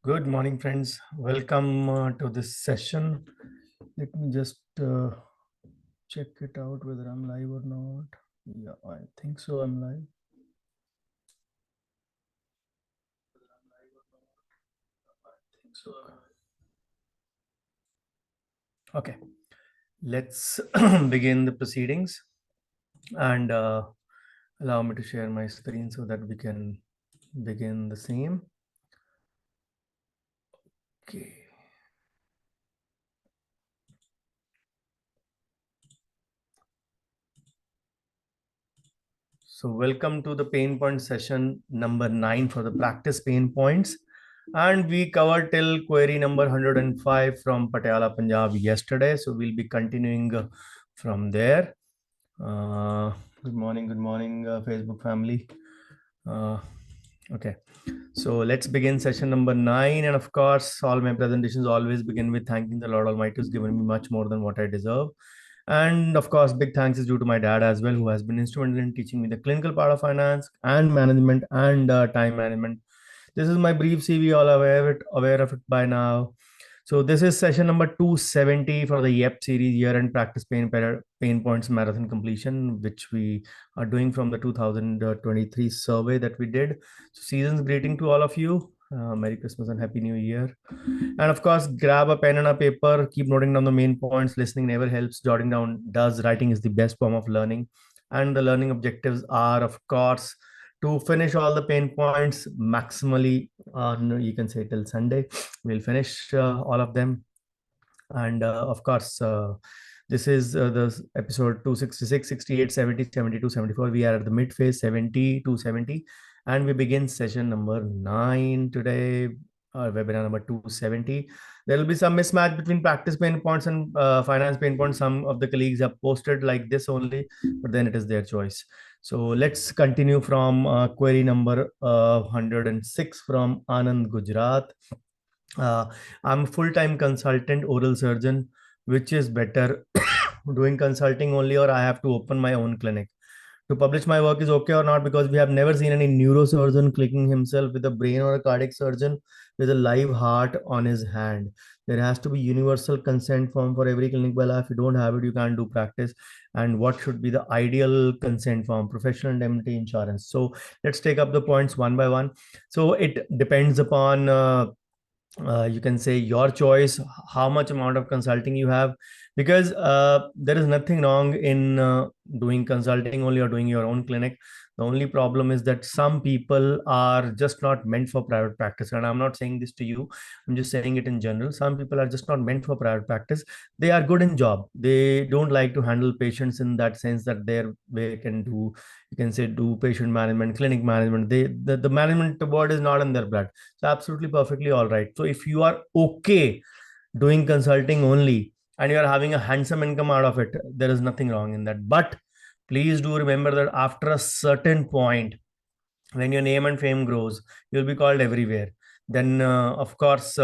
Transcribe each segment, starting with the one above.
Good morning, friends. Welcome to this session. Let me just check it out whether I'm live or not. Yeah, I think so. I'm live. I think so. Okay, let's begin the proceedings and allow me to share my screen so that we can begin the same. Okay. So welcome to the pain point session number 9 for the practice pain points. And we covered till query number 105 from Patiala, Punjab yesterday. So we'll be continuing from there. Good morning, Facebook family. Okay, so let's begin session number 9. And of course, all my presentations always begin with thanking the Lord Almighty who's given me much more than what I deserve. And of course, big thanks is due to my dad as well, who has been instrumental in teaching me the clinical part of finance and management and time management. This is my brief CV, all aware of it by now. So this is session number 270 for the YEP series, year-end practice pain points marathon completion, which we are doing from the 2023 survey that we did. So season's greeting to all of you. Merry Christmas and Happy New Year. And of course, grab a pen and a paper, keep noting down the main points. Listening never helps, jotting down does. Writing is the best form of learning. And the learning objectives are, of course, to finish all the pain points maximally on, you can say, till Sunday. We'll finish all of them. And of course, this is the episode 266, 68, 70, 72, 74. We are at the mid phase, 70 to 70. And we begin session number 9 today, webinar number 270. There will be some mismatch between practice pain points and finance pain points. Some of the colleagues have posted like this only, but then it is their choice. So let's continue from query number 106 from Anand, Gujarat. I'm a full-time consultant oral surgeon. Which is better, doing consulting only, or I have to open my own clinic? To publish my work is okay or not, because we have never seen any neurosurgeon clicking himself with a brain, or a cardiac surgeon with a live heart on his hand. There has to be universal consent form for every clinic. Well, if you don't have it, you can't do practice. And what should be the ideal consent form? Professional indemnity insurance. So let's take up the points one by one. So it depends upon you can say your choice, how much amount of consulting you have, because there is nothing wrong in doing consulting only or doing your own clinic. The only problem is that some people are just not meant for private practice, and I'm not saying this to you, I'm just saying it in general. Some people are just not meant for private practice. They are good in job, they don't like to handle patients in that sense that they can do, you can say, do patient management, clinic management. The management word is not in their blood. So absolutely perfectly all right. So if you are okay doing consulting only and you are having a handsome income out of it, there is nothing wrong in that. But please do remember that after a certain point, when your name and fame grows, you'll be called everywhere. Then of course,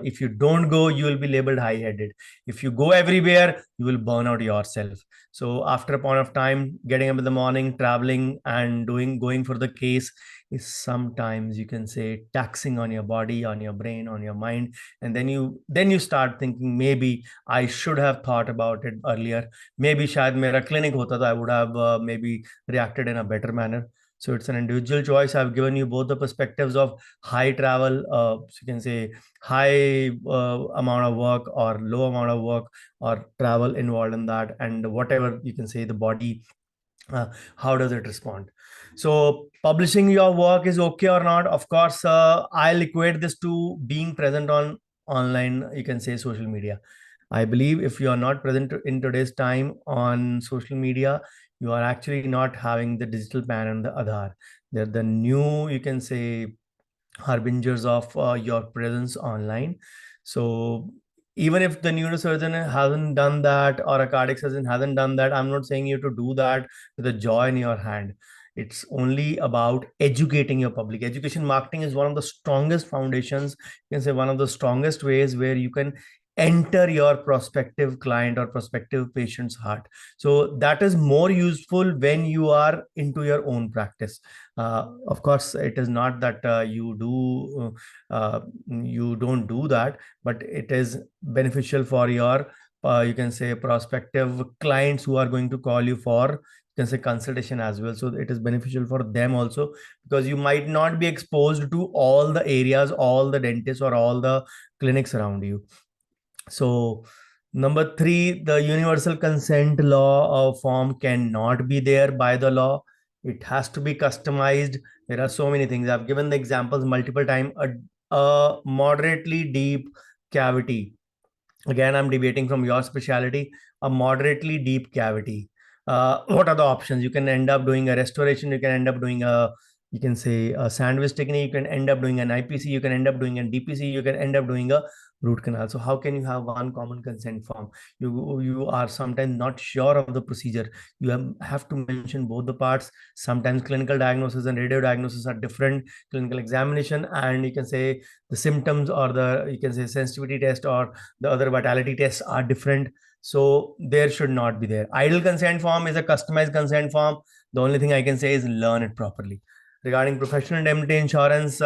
if you don't go, you will be labeled high headed. If you go everywhere, you will burn out yourself. So after a point of time, getting up in the morning, traveling and going for the case is sometimes, you can say, taxing on your body, on your brain, on your mind. And then you start thinking, maybe I should have thought about it earlier. Maybe shayad mera clinic hota tha, I would have maybe reacted in a better manner. So it's an individual choice. I've given you both the perspectives of high travel, so you can say high amount of work or low amount of work or travel involved in that, and whatever, you can say, the body, how does it respond? So publishing your work is okay or not? Of course, I'll equate this to being present on online, you can say, social media. I believe if you are not present in today's time on social media, you are actually not having the digital PAN and the Aadhaar. They're the new, you can say, harbingers of your presence online. So even if the neurosurgeon hasn't done that, or a cardiac surgeon hasn't done that, I'm not saying you to do that with a joy in your hand. It's only about educating your public. Education marketing is one of the strongest foundations, you can say, one of the strongest ways where you can enter your prospective client or prospective patient's heart. So that is more useful when you are into your own practice. Of course, it is not that you don't do that, but it is beneficial for your you can say prospective clients who are going to call you for, you can say, consultation as well. So it is beneficial for them also, because you might not be exposed to all the areas, all the dentists or all the clinics around you. So number three, the universal consent law of form cannot be there by the law. It has to be customized. There are so many things. I've given the examples multiple times. A moderately deep cavity. Again, I'm debating from your specialty. A moderately deep cavity. What are the options? You can end up doing a restoration. You can end up doing a, you can say, a sandwich technique. You can end up doing an IPC. You can end up doing a DPC. You can end up doing a root canal. So how can you have one common consent form? You are sometimes not sure of the procedure. You have to mention both the parts. Sometimes clinical diagnosis and radio diagnosis are different. Clinical examination and, you can say, the symptoms or the, you can say, sensitivity test or the other vitality tests are different. So there should not be there. Ideal consent form is a customized consent form. The only thing I can say is learn it properly. Regarding professional indemnity insurance,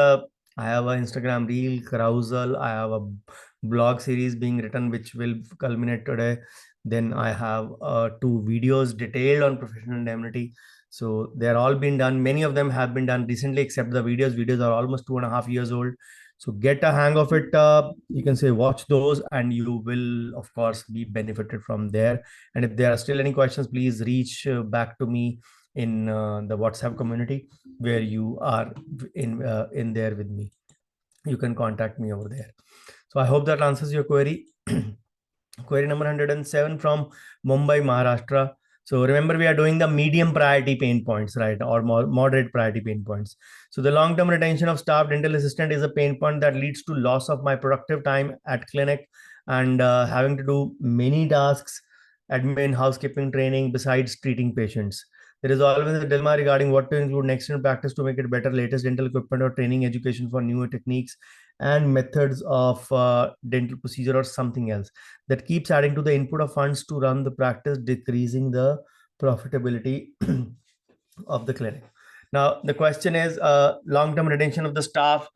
I have an Instagram reel, carousel. I have a blog series being written, which will culminate today. Then I have two videos detailed on professional indemnity. So they're all been done. Many of them have been done recently, except the videos. Videos are almost 2.5 years old. So get a hang of it. You can say watch those, and you will, of course, be benefited from there. And if there are still any questions, please reach back to me in the WhatsApp community where you are in there with me. You can contact me over there. So I hope that answers your query. Query number 107 from Mumbai, Maharashtra. So remember, we are doing the medium priority pain points, right? Or moderate priority pain points. So the long-term retention of staff dental assistant is a pain point that leads to loss of my productive time at clinic and having to do many tasks, admin, housekeeping, training, besides treating patients. There is always a dilemma regarding what to include next in practice to make it better, latest dental equipment or training education for newer techniques and methods of dental procedure or something else that keeps adding to the input of funds to run the practice, decreasing the profitability of the clinic. Now, the question is long-term retention of the staff.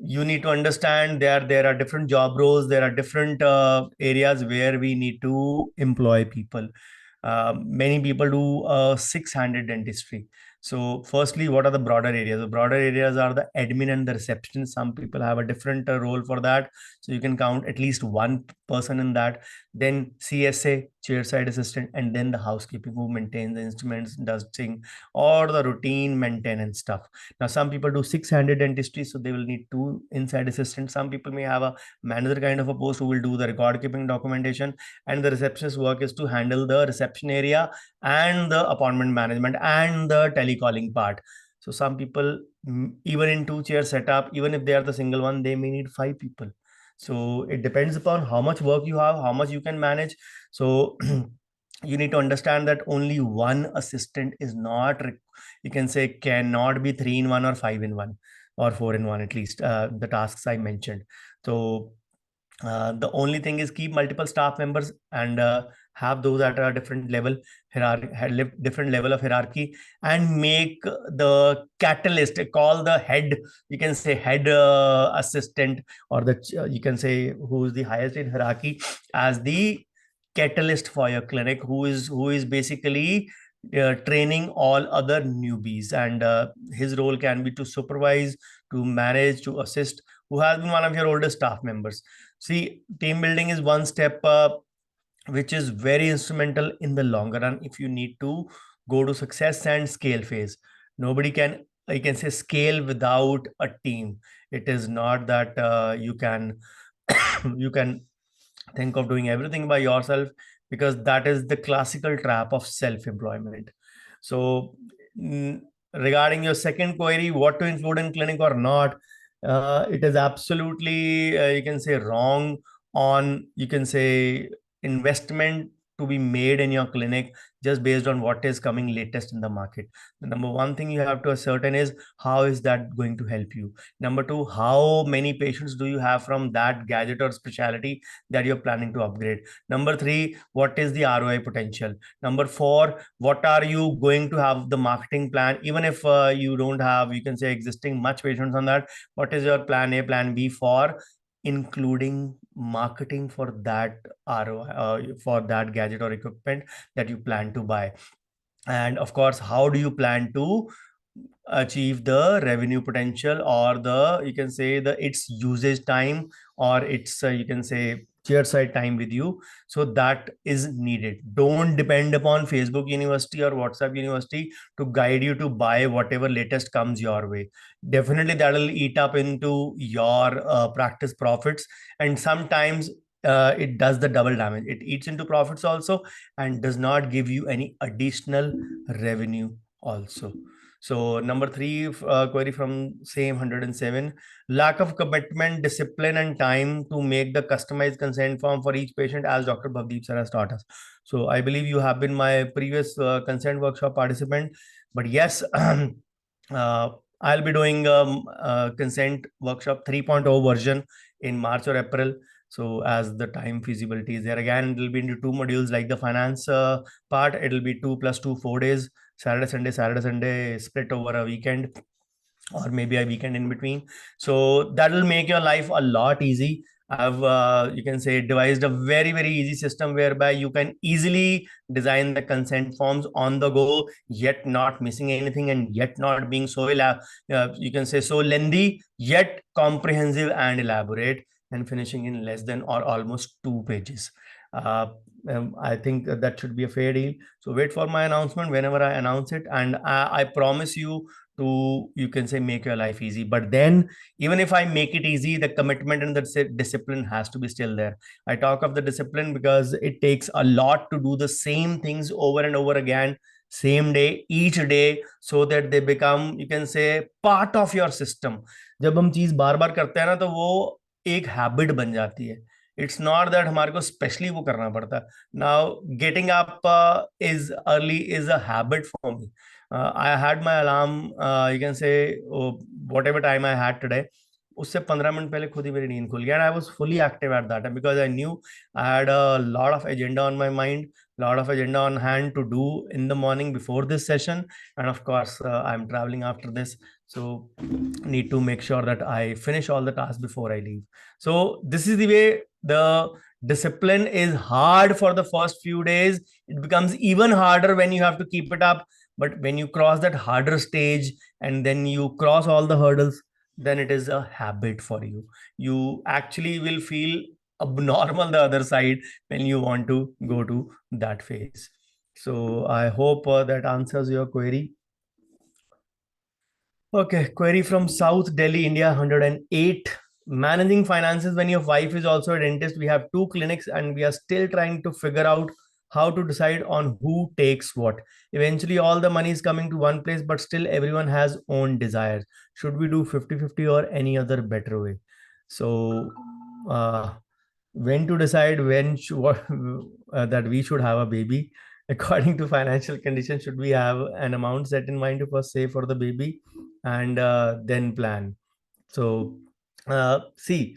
You need to understand there are different job roles, there are different areas where we need to employ people. Many people do six-handed dentistry. So firstly, what are the broader areas? The broader areas are the admin and the reception. Some people have a different role for that. So you can count at least one person in that. Then CSA, chairside assistant, and then the housekeeping who maintains the instruments, does thing, or the routine maintenance stuff. Now, some people do six-handed dentistry, so they will need two inside assistants. Some people may have a manager kind of a post who will do the record keeping, documentation, and the receptionist work is to handle the reception area and the appointment management and the telecalling part. So some people, even in two-chair setup, even if they are the single one, they may need five people. So it depends upon how much work you have, how much you can manage. So you need to understand that only one assistant is not, you can say, cannot be 3 in 1 or 5 in 1 or 4 in 1, at least the tasks I mentioned. So the only thing is keep multiple staff members and have those at a different level, different level of hierarchy, and make the catalyst, call the head, you can say head assistant, or the you can say who's the highest in hierarchy, as the catalyst for your clinic, who is basically training all other newbies, and his role can be to supervise, to manage, to assist, who has been one of your older staff members. See, team building is one step which is very instrumental in the longer run if you need to go to success and scale phase. Nobody can, I can say, scale without a team. It is not that you can you can think of doing everything by yourself, because that is the classical trap of self-employment. So regarding your second query, what to include in clinic or not, it is absolutely you can say wrong on, you can say, investment to be made in your clinic just based on what is coming latest in the market. The number one thing you have to ascertain is how is that going to help you. Number two, how many patients do you have from that gadget or specialty that you're planning to upgrade. Number three, what is the ROI potential. Number four, what are you going to have the marketing plan, even if you don't have, you can say, existing much patients on that. What is your plan A, plan B for including marketing for that ROI, for that gadget or equipment that you plan to buy. And of course, how do you plan to achieve the revenue potential, or the, you can say, the its usage time, or its you can say chair side time with you. So that is needed. Don't depend upon Facebook University or WhatsApp University to guide you to buy whatever latest comes your way. Definitely that will eat up into your practice profits, and sometimes it does the double damage. It eats into profits also and does not give you any additional revenue also. So number three, query from same 107, lack of commitment, discipline, and time to make the customized consent form for each patient, as Dr. Bhavdeep sir has taught us. So I believe you have been my previous consent workshop participant, but yes, I'll be doing consent workshop 3.0 version in March or April. So as the time feasibility is there, again, it will be into two modules. Like the finance part, it will be 2 + 2, 4 days, Saturday, Sunday, split over a weekend, or maybe a weekend in between. So that will make your life a lot easy. I've, you can say, devised a very, very easy system whereby you can easily design the consent forms on the go, yet not missing anything, and yet not being so, you can say, so lengthy, yet comprehensive and elaborate, and finishing in less than or almost 2 pages. Uh, I think that should be a fair deal. So wait for my announcement whenever I announce it, and I promise you to, you can say, make your life easy. But then, even if I make it easy, the commitment and the discipline has to be still there. I talk of the discipline because it takes a lot to do the same things over and over again, same day, each day, so that they become, you can say, part of your system. जब हम चीज बार बार करते हैं ना, तो वो एक habit बन जाती है. इट्स नॉट दैट हमारे को स्पेशली वो करना पड़ता. Now getting up is early is a habit for me. I had my alarm, you can say, whatever time I had today. उससे 15 मिनट पहले खुद ही मेरी नींद खुल गया, and I was fully active at that time because I knew I had a lot of agenda on my mind, lot of agenda on hand to do in the morning before this session, and of course I'm traveling after this, so need to make sure that I finish all the tasks before I leave. So this is the way. The discipline is hard for the first few days. It becomes even harder when you have to keep it up. But when you cross that harder stage and then you cross all the hurdles, then it is a habit for you. You actually will feel abnormal the other side when you want to go to that phase. So I hope that answers your query. Okay, query from South Delhi, India, 108. Managing finances when your wife is also a dentist. We have two clinics and we are still trying to figure out how to decide on who takes what. Eventually, all the money is coming to one place, but still everyone has own desires. Should we do 50-50 or any other better way? So, when to decide when that we should have a baby? According to financial condition, should we have an amount set in mind to first save for the baby and then plan? So, see,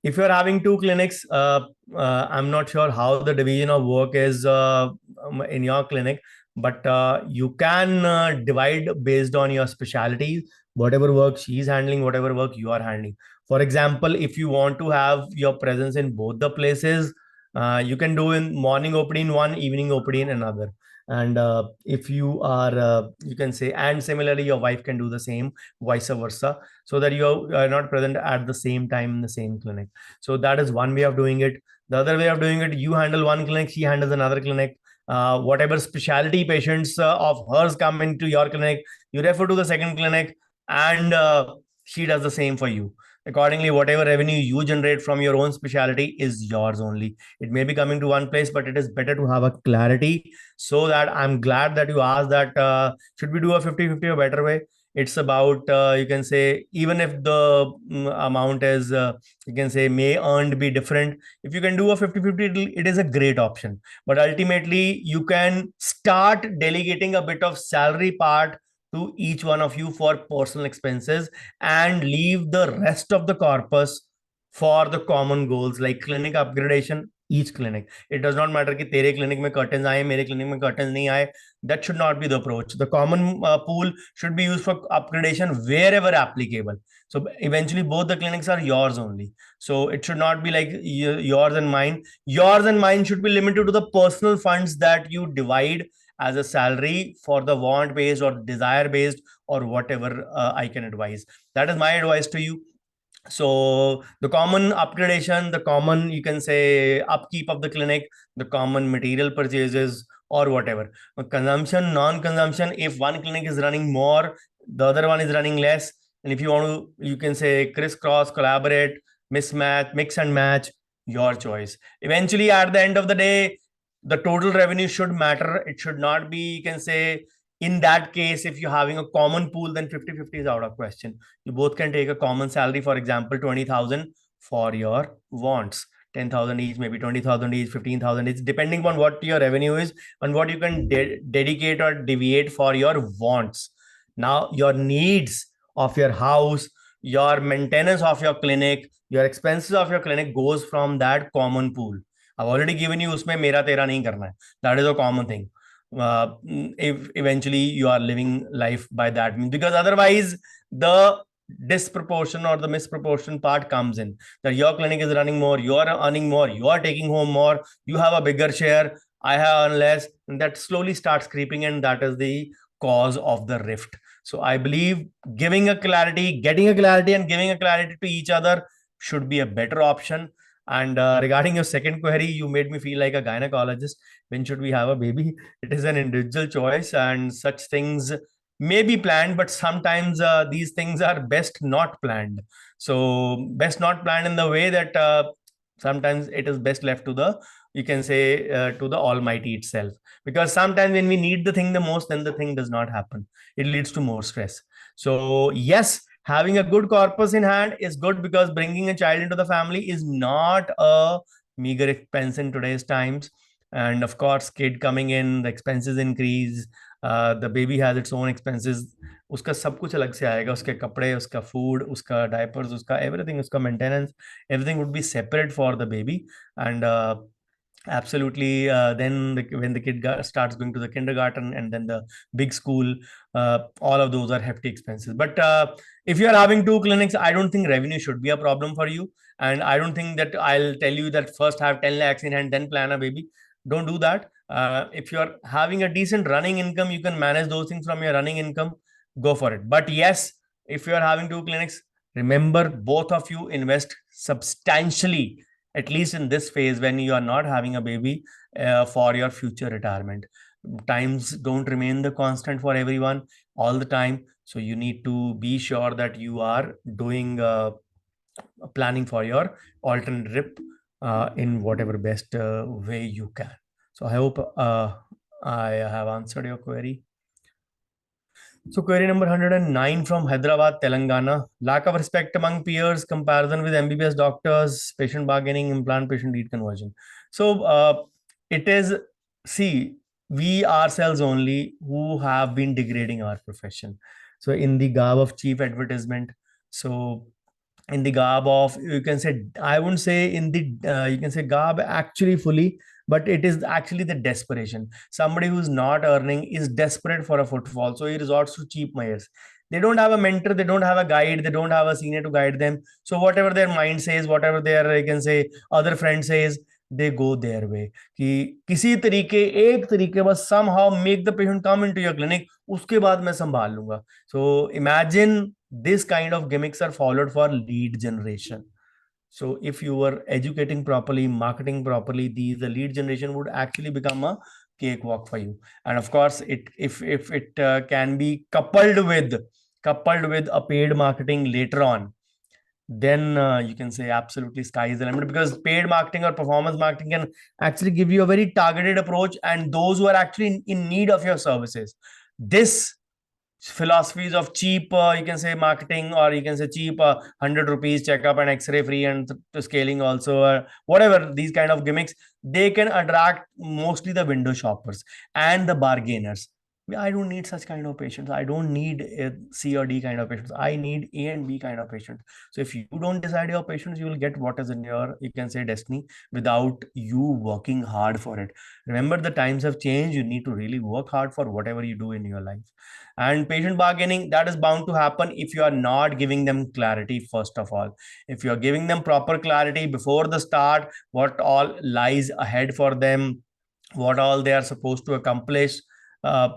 if you're having two clinics, I'm not sure how the division of work is in your clinic, but you can divide based on your specialties, whatever work she's handling, whatever work you are handling. For example, if you want to have your presence in both the places, you can do in morning OPD in one, evening OPD in another. And if you are, you can say, and similarly, your wife can do the same, vice versa, so that you are not present at the same time in the same clinic. So that is one way of doing it. The other way of doing it, you handle one clinic, she handles another clinic. Whatever specialty patients of hers come into your clinic, you refer to the second clinic, and she does the same for you. Accordingly, whatever revenue you generate from your own specialty is yours only. It may be coming to one place, but it is better to have a clarity. So that I'm glad that you asked that should we do a 50-50 or better way? It's about, you can say, even if the amount is, you can say, may earned be different. If you can do a 50-50, it is a great option. But ultimately, you can start delegating a bit of salary part to each one of you for personal expenses and leave the rest of the corpus for the common goals like clinic upgradation. Each clinic, it does not matter कि तेरे clinic में curtains आए, मेरे clinic में curtains नहीं आए. That should not be the approach. The common pool should be used for upgradation wherever applicable. So eventually both the clinics are yours only. So it should not be like yours and mine. Yours and mine should be limited to the personal funds that you divide as a salary for the want based or desire based or whatever I can advise. That is my advice to you. So the common upgradation, the common, you can say, upkeep of the clinic, the common material purchases or whatever. Consumption, non-consumption, if one clinic is running more, the other one is running less. And if you want to, you can say crisscross, collaborate, mismatch, mix and match, your choice. Eventually, at the end of the day, the total revenue should matter. It should not be, you can say, in that case, if you're having a common pool, then 50-50 is out of question. You both can take a common salary, for example, 20,000 for your wants, 10,000 each, maybe 20,000 each, 15,000 each, depending on what your revenue is and what you can dedicate or deviate for your wants. Now, your needs of your house, your maintenance of your clinic, your expenses of your clinic goes from that common pool. I've already given you उसमें मेरा तेरा नहीं करना है. That is a common thing. If eventually you are living life by that means, because otherwise the disproportion or the misproportion part comes in, that your clinic is running more, you are earning more, you are taking home more, you have a bigger share, I have earned less, and that slowly starts creeping, and that is the cause of the rift. So I believe getting a clarity and giving a clarity to each other should be a better option. And regarding your second query, you made me feel like a gynecologist. When should we have a baby? It is an individual choice, and such things may be planned, but sometimes these things are best not planned. So best not planned in the way that sometimes it is best left to the, you can say, to the almighty itself, because sometimes when we need the thing the most, then the thing does not happen. It leads to more stress. So yes, having a good corpus in hand is good, because bringing a child into the family is not a meager expense in today's times. And of course, kid coming in, the expenses increase, the baby has its own expenses. उसका सब कुछ अलग से आएगा, उसके कपड़े, उसका food, उसका diapers, उसका everything, उसका maintenance, everything would be separate for the baby. And absolutely, then when the kid starts going to the kindergarten and then the big school, all of those are hefty expenses. But if you are having two clinics, I don't think revenue should be a problem for you. And I don't think that I'll tell you that first have 10 lakhs in hand, then plan a baby. Don't do that. If you're having a decent running income, you can manage those things from your running income, go for it. But yes, if you're having two clinics, remember, both of you invest substantially, at least in this phase when you are not having a baby, for your future retirement. Times don't remain the constant for everyone all the time. So you need to be sure that you are doing planning for your alternate rip in whatever best way you can. So I hope I have answered your query. So query number 109 from Hyderabad, Telangana. Lack of respect among peers, comparison with MBBS doctors, patient bargaining, implant patient lead conversion. So it is, see, we ourselves only who have been degrading our profession. So in the garb of cheap advertisement, so in the garb of, you can say, I wouldn't say in the, you can say garb actually fully, but it is actually the desperation. Somebody who's not earning is desperate for a footfall, so he resorts to cheap measures. They don't have a mentor, they don't have a guide, they don't have a senior to guide them. So whatever their mind says, whatever their, you can say, other friend says, they go their way. कि किसी तरीके, एक तरीके बस somehow make the patient come into your clinic, उसके बाद मैं संभाल लूंगा. So imagine this kind of gimmicks are followed for lead generation. So if you were educating properly, marketing properly, the lead generation would actually become a cakewalk for you. And of course, if it can be coupled with a paid marketing later on, then you can say absolutely sky is the limit, because paid marketing or performance marketing can actually give you a very targeted approach, and those who are actually in need of your services. This philosophies of cheap, you can say marketing, or you can say cheap 100 rupees checkup and x-ray free and to scaling also, whatever these kind of gimmicks, they can attract mostly the window shoppers and the bargainers. I don't need such kind of patients. I don't need a C or D kind of patients. I need A and B kind of patients. So if you don't decide your patients, you will get what is in your, you can say, destiny without you working hard for it. Remember, the times have changed. You need to really work hard for whatever you do in your life. And patient bargaining, that is bound to happen if you are not giving them clarity. First of all, if you are giving them proper clarity before the start, what all lies ahead for them, what all they are supposed to accomplish, uh,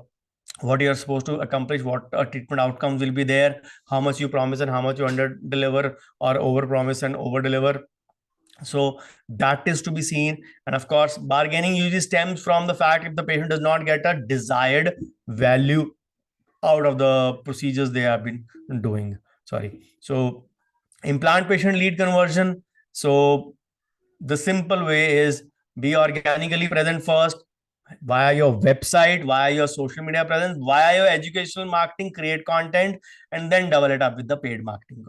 what you are supposed to accomplish, what treatment outcomes will be there, how much you promise and how much you under deliver, or over promise and over deliver. So that is to be seen. And of course, bargaining usually stems from the fact if the patient does not get a desired value out of the procedures they have been doing. Sorry. So implant patient lead conversion. So the simple way is be organically present first via your website, via your social media presence, via your educational marketing, create content, and then double it up with the paid marketing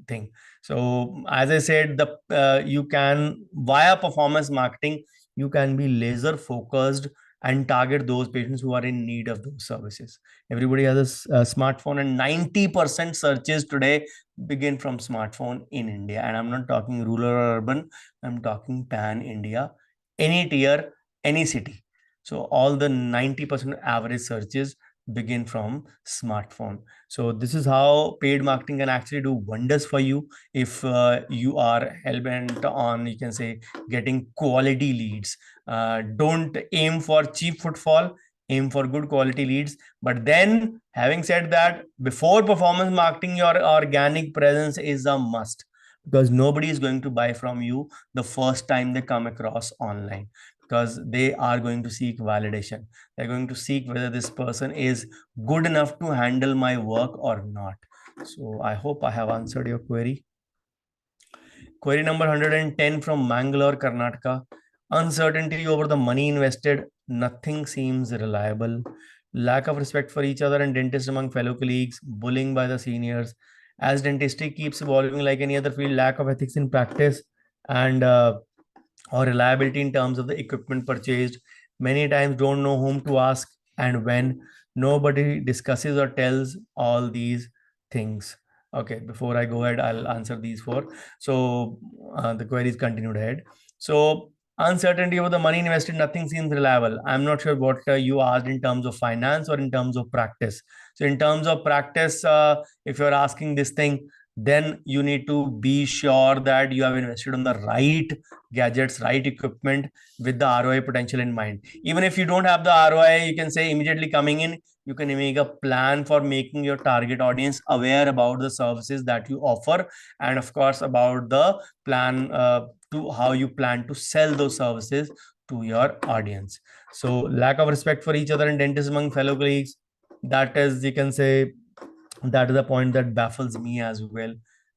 thing. So as I said, the you can, via performance marketing, you can be laser focused and target those patients who are in need of those services. Everybody has a smartphone, and 90% searches today begin from smartphone in India. And I'm not talking rural or urban, I'm talking pan India, any tier, any city. So all the 90% average searches begin from smartphone. So this is how paid marketing can actually do wonders for you if you are hell-bent on, you can say, getting quality leads. Don't aim for cheap footfall, aim for good quality leads. But then, having said that, before performance marketing, your organic presence is a must, because nobody is going to buy from you the first time they come across online, because they are going to seek validation. They're going to seek whether this person is good enough to handle my work or not. So I hope I have answered your query. Query number 110 from Mangalore, Karnataka. Uncertainty over the money invested. Nothing seems reliable. Lack of respect for each other and dentists among fellow colleagues. Bullying by the seniors. As dentistry keeps evolving like any other field, lack of ethics in practice and or reliability in terms of the equipment purchased. Many times don't know whom to ask and when. Nobody discusses or tells all these things. Okay, before I go ahead, I'll answer these four. So the queries continued ahead. So uncertainty over the money invested, nothing seems reliable. I'm not sure what you asked in terms of finance or in terms of practice. So in terms of practice, if you're asking this thing, then you need to be sure that you have invested on the right gadgets, right equipment with the ROI potential in mind. Even if you don't have the ROI, you can say immediately coming in, you can make a plan for making your target audience aware about the services that you offer, and of course about the plan to how you plan to sell those services to your audience. So lack of respect for each other and dentists among fellow colleagues, that is, you can say, that is the point that baffles me as well.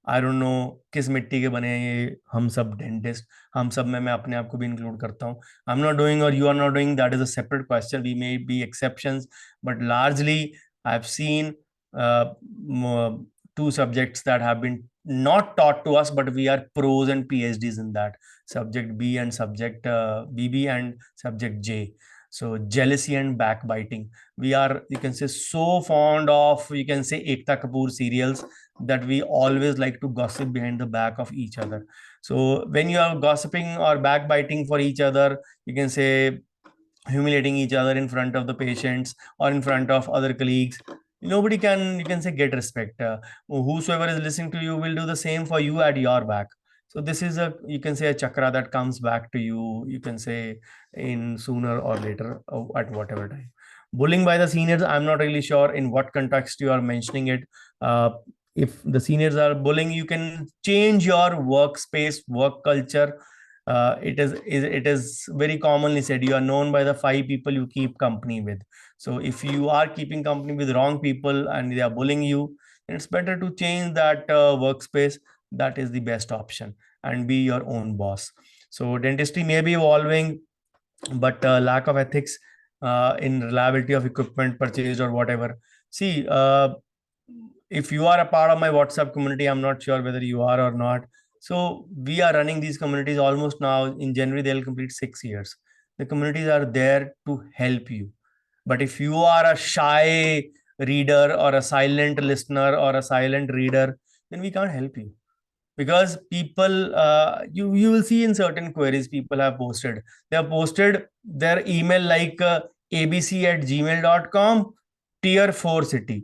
I don't know किस मिट्टी के बने हैं ये हम सब dentist, हम सब में मैं अपने आप को भी इंक्लूड करता हूँ. आई एम नॉट डूइंग और you are not doing, that is a separate question. We may be exceptions, but largely I have seen two subjects that have been not taught to us, but we are pros and PhDs in that. Subject B and subject BB and subject J. So jealousy and backbiting. We are, you can say, so fond of, you can say, Ekta Kapoor serials that we always like to gossip behind the back of each other. So when you are gossiping or backbiting for each other, you can say humiliating each other in front of the patients or in front of other colleagues, nobody can, you can say, get respect. Whosoever is listening to you will do the same for you at your back. So this is a, you can say, a chakra that comes back to you, you can say, in sooner or later, at whatever time. Bullying by the seniors, I'm not really sure in what context you are mentioning it. If the seniors are bullying, you can change your workspace, work culture. It is very commonly said, you are known by the 5 people you keep company with. So if you are keeping company with wrong people and they are bullying you, it's better to change that workspace. That is the best option, and be your own boss. So dentistry may be evolving, but lack of ethics in reliability of equipment purchased or whatever. See, if you are a part of my WhatsApp community, I'm not sure whether you are or not. So we are running these communities almost now. In January, they'll complete 6 years. The communities are there to help you. But if you are a shy reader or a silent listener or a silent reader, then we can't help you. Because people, you will see in certain queries people have posted. They have posted their email like abc@gmail.com, tier 4 city.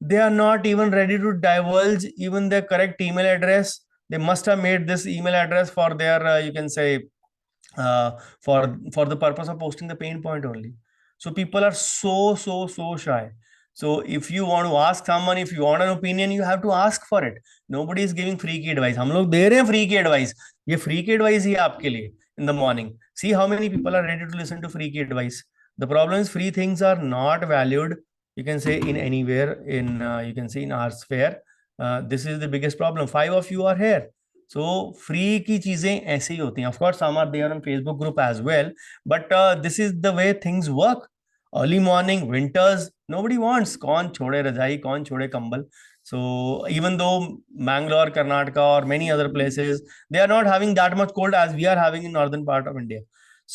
They are not even ready to divulge even their correct email address. They must have made this email address for their, you can say, uh, for the purpose of posting the pain point only. So people are so shy. So if you want to ask someone, if you want an opinion, you have to ask for it. Nobody is giving free की advice. हम लोग दे रहे हैं free की advice. ये free की advice ही है आपके लिए in the morning. See how many people are ready to listen to free की advice. The problem is free things are not valued. You can say in anywhere in you can say in our sphere. This is the biggest problem. 5 of you are here. So free की चीजें ऐसे ही होती हैं. Of course some are there on Facebook group as well, but this is the way things work. Early morning winters nobody wants. कौन छोड़े रजाई, कौन छोड़े कंबल. So even though Bangalore, Karnataka or many other places, they are not having that much cold as we are having in northern part of India.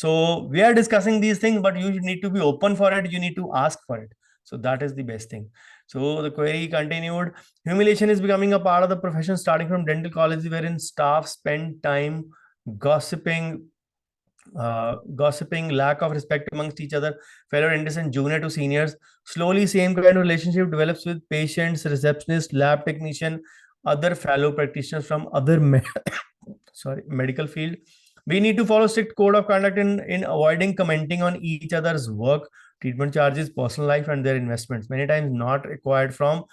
So we are discussing these things, but you need to be open for it. You need to ask for it. So that is the best thing. So the query continued. Humiliation is becoming a part of the profession, starting from dental college, wherein staff spend time gossiping, lack of respect amongst each other, fellow dentists and junior to seniors. Slowly, same kind of relationship develops with patients, receptionist, lab technician, other fellow practitioners from other medical field. We need to follow strict code of conduct in avoiding commenting on each other's work, treatment charges, personal life, and their investments. Many times not required from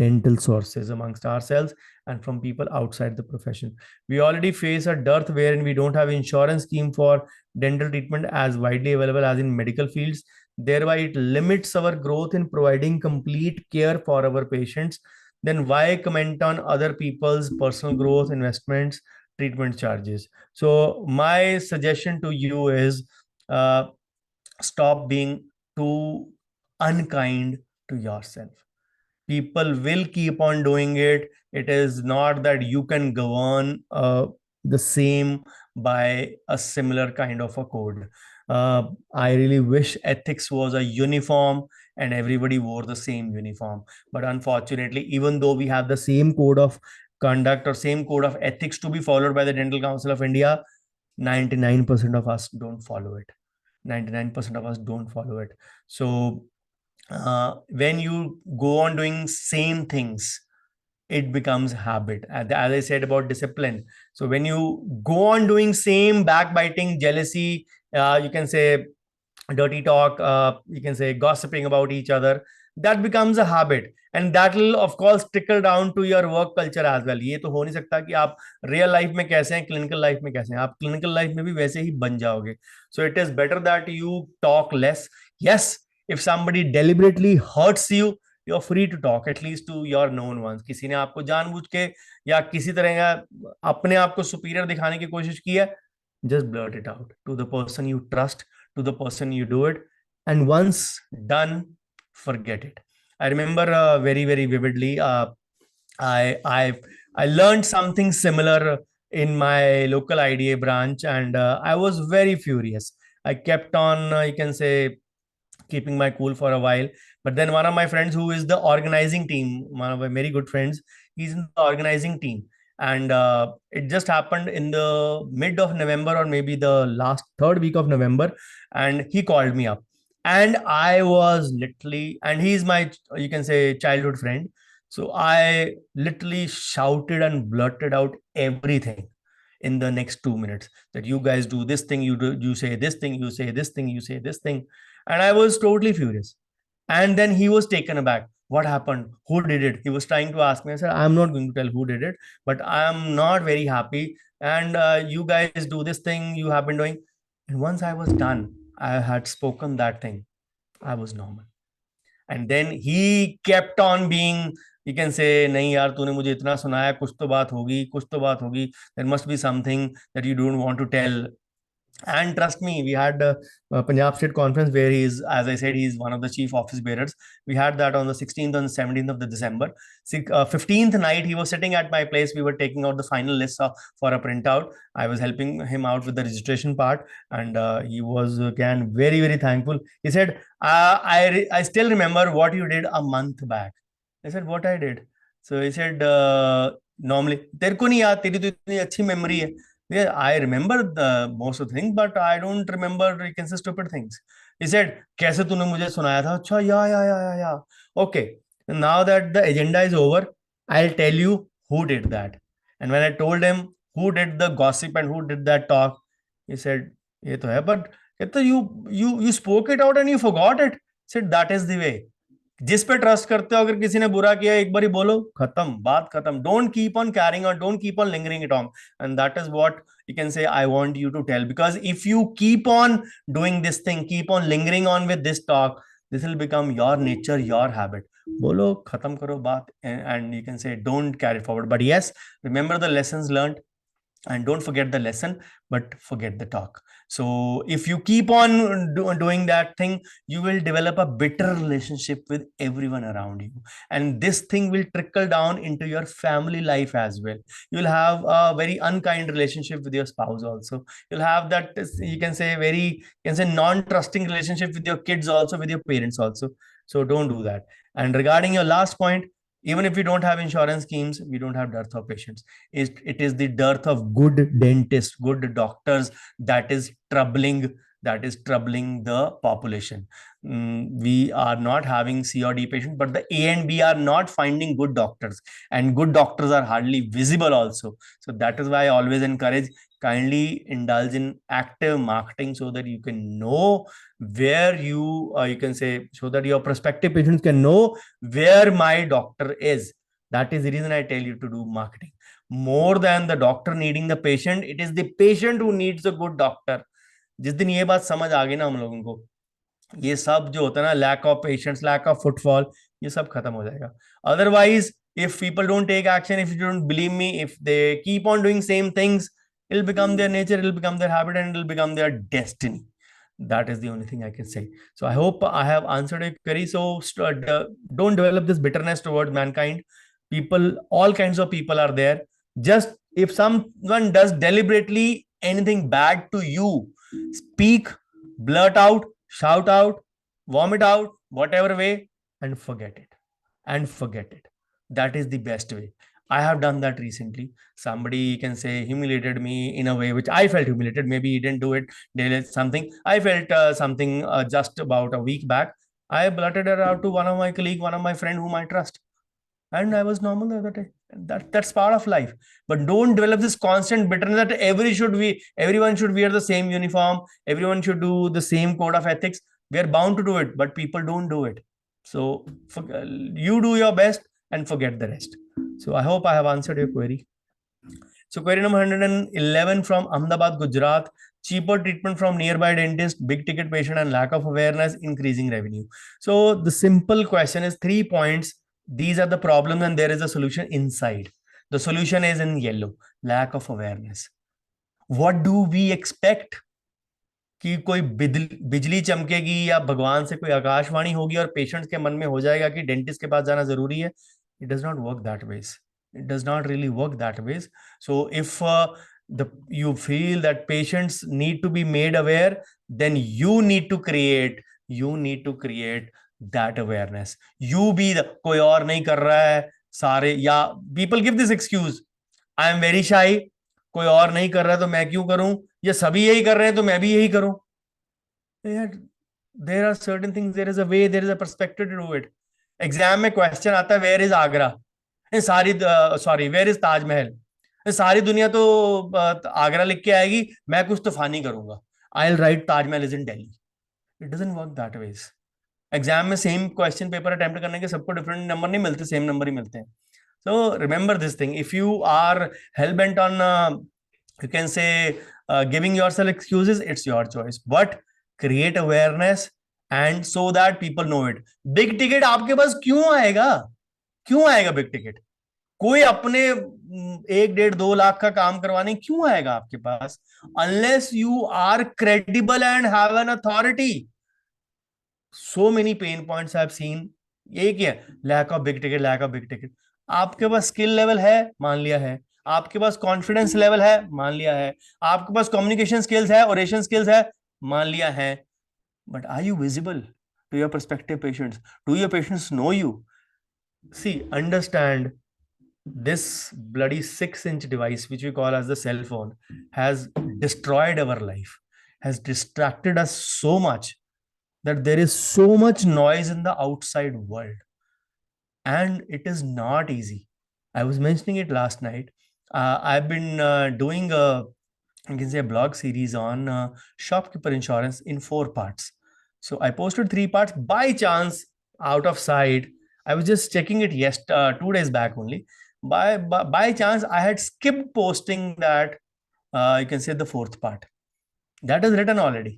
dental sources amongst ourselves and from people outside the profession. We already face a dearth wherein we don't have insurance scheme for dental treatment as widely available as in medical fields. Thereby, it limits our growth in providing complete care for our patients. Then why comment on other people's personal growth, investments, treatment charges? So my suggestion to you is stop being too unkind to yourself. People will keep on doing it. It is not that you can govern the same by a similar kind of a code. I really wish ethics was a uniform and everybody wore the same uniform. But unfortunately, even though we have the same code of conduct or same code of ethics to be followed by the Dental Council of India, 99% of us don't follow it. 99% of us don't follow it. So when you go on doing same things, it becomes habit. As I said about discipline. So when you go on doing same backbiting, jealousy, you can say dirty talk, you can say gossiping about each other, that becomes a habit. And that will of course trickle down to your work culture as well. ये तो हो नहीं सकता कि आप real life में कैसे हैं, clinical life में कैसे हैं. आप clinical life में भी वैसे ही बन जाओगे. So it is better that you talk less. Yes, if somebody deliberately hurts you, you're free to talk, at least to your known ones. किसी ने आपको जानबूझ के या किसी तरह का अपने आप को सुपीरियर दिखाने की कोशिश की है, just blurt it out to the person you trust, to the person you do it, and once done, forget it. I remember very vividly. I learned something similar in my local IDA branch, and I was very furious. I kept on, you can say, keeping my cool for a while. But then one of my friends who is the organizing team, one of my very good friends, he's in the organizing team. And it just happened in the mid of November or maybe the last third week of November. And he called me up. And I was literally, and he's my, you can say, childhood friend. So I literally shouted and blurted out everything in the next 2 minutes, that you guys do this thing, you say this thing, you say this thing, you say this thing. And I was totally furious. And then he was taken aback. What happened? Who did it? He was trying to ask me. I said, I'm not going to tell who did it, but I'm not very happy. And you guys do this thing you have been doing. And once I was done, I had spoken that thing, I was normal. And then he kept on being, you can say, नहीं यार तूने मुझे इतना सुनाया, कुछ तो बात होगी, कुछ तो बात होगी. There must be something that you don't want to tell. And trust me, we had Punjab State Conference where he's, as I said, he's one of the chief office bearers. We had that on the 16th and 17th of the December. 15th night, he was sitting at my place. We were taking out the final list for a printout. I was helping him out with the registration part, and he was again very, very thankful. He said, I still remember what you did a month back. I said, what I did? So he said, normally, तेरे को नहीं याद, तेरी तो इतनी अच्छी memory है. Yeah, I remember the most of the things, but I don't remember, you can say, stupid things. He said, कैसे तूने मुझे सुनाया था? अच्छा, yeah. Okay. Now that the agenda is over, I'll tell you who did that. And when I told him who did the gossip and who did that talk, he said, ये तो है, but you spoke it out and you forgot it. He said, that is the way. जिस पे trust करते हो, अगर किसी ने बुरा किया एक बार ही बोलो, खत्म, बात खत्म. डोंट कीप ऑन कैरिंग और don't keep on lingering it on. And that is what you can say I want you to tell, because if you keep on doing this thing, keep on lingering on with this talk, this will become your nature, your habit. Bolo, khatam karo baat, and you can say don't carry it forward. But yes, remember the lessons learned, and don't forget the lesson, but forget the talk. So if you keep on doing that thing, you will develop a bitter relationship with everyone around you, and this thing will trickle down into your family life as well. You'll have a very unkind relationship with your spouse also. You'll have that, you can say, non-trusting relationship with your kids also, with your parents also. So don't do that. And regarding your last point, even if we don't have insurance schemes, we don't have dearth of patients. It is the dearth of good dentists, good doctors, that is troubling the population. We are not having C or D patients, but the A and B are not finding good doctors, and good doctors are hardly visible also. So that is why I always encourage, kindly indulge in active marketing, so that you can know where you can say, so that your prospective patients can know where my doctor is. That is the reason I tell you to do marketing. More than the doctor needing the patient, it is the patient who needs a good doctor. जिस दिन ये बात समझ आ गई ना हम लोगों को, ये सब जो होता है ना, lack of patients, lack of footfall, ये सब खत्म हो जाएगा. अदरवाइज, if people don't take action, if you don't believe me, if they keep on doing same things, it'll become their nature, it'll become their habit, and it'll become their destiny. That is the only thing I can say. So I hope I have answered your query. So don't develop this bitterness towards mankind. People, all kinds of people are there. Just if someone does deliberately anything bad to you, speak, blurt out, shout out, vomit out, whatever way, and forget it. And forget it. That is the best way. I have done that recently. Somebody can say humiliated me in a way which I felt humiliated. Maybe he didn't do it. Did something. I felt something just about a week back. I blurted it out to one of my colleague, one of my friend whom I trust, and I was normal the other day. That's part of life. But don't develop this constant bitterness that everyone should wear the same uniform. Everyone should do the same code of ethics. We are bound to do it, but people don't do it. So you do your best and forget the rest. So I hope I have answered your query. So query number 111 from Ahmedabad, Gujarat. Cheaper treatment from nearby dentist, big ticket patient, and lack of awareness, increasing revenue. So the simple question is 3 points. These are the problems, and there is a solution inside. The solution is in yellow, lack of awareness. What do we expect? कि कोई बिजली चमकेगी या भगवान से कोई आकाशवाणी होगी और patients के मन में हो जाएगा कि डेंटिस्ट के पास जाना जरूरी है. It does not work that ways. It does not really work that ways. So if you feel that patients need to be made aware, then you need to create that awareness. You be the, कोई और नहीं कर रहा है सारे, या people give this excuse, I am very shy, कोई और नहीं कर रहा है तो मैं क्यों करूं, ये सभी यही कर रहे हैं तो मैं भी यही करूं. There are certain things, there is a way, there is a perspective to do it. Exam में क्वेश्चन आता है, where is Agra, where is Taj Mahal. सारी दुनिया तो आगरा लिख के आएगी, मैं कुछ तूफानी करूंगा, I will write Taj Mahal is in Delhi. It doesn't work that ways. Exam में सेम क्वेश्चन पेपर अटेम्प्ट करने के सबको डिफरेंट नंबर नहीं मिलते, सेम नंबर ही मिलते हैं. So remember this thing. If you are hell-bent on, you can say, giving yourself excuses, it's your choice. But create awareness, and so that people know it. Big ticket आपके पास क्यों आएगा? क्यों आएगा big ticket? कोई अपने 1-1.5-2 लाख का काम करवाने क्यों आएगा आपके पास, unless you are credible and have an authority. So many pain points I have seen. एक ही है, lack of big ticket, lack of big ticket. आपके पास स्किल लेवल है, मान लिया है. आपके पास कॉन्फिडेंस लेवल है, मान लिया है. आपके पास कम्युनिकेशन स्किल्स है, ओरेशन स्किल्स है, मान लिया है. But are you visible to your prospective patients? Do your patients know you? See, understand, this bloody 6-inch device, which we call as the cell phone, has destroyed our life, has distracted us so much that there is so much noise in the outside world, and it is not easy. I was mentioning it last night. I've been doing a, you can say, a blog series on shopkeeper insurance in 4 parts. So I posted 3 parts by chance, out of sight. I was just checking it 2 days back only. By chance, I had skipped posting that, you can say, the 4th part. That is written already.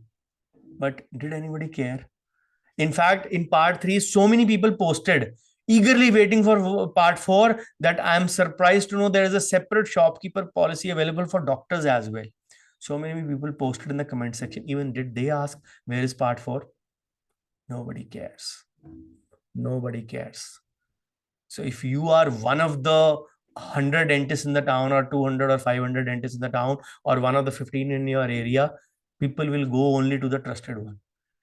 But did anybody care? In fact, in part 3, so many people posted, eagerly waiting for part 4, that I'm surprised to know there is a separate shopkeeper policy available for doctors as well. So many people posted in the comment section. Even did they ask, where is part 4? Nobody cares. Nobody cares. So if you are one of the 100 dentists in the town, or 200 or 500 dentists in the town, or one of the 15 in your area, people will go only to the trusted one.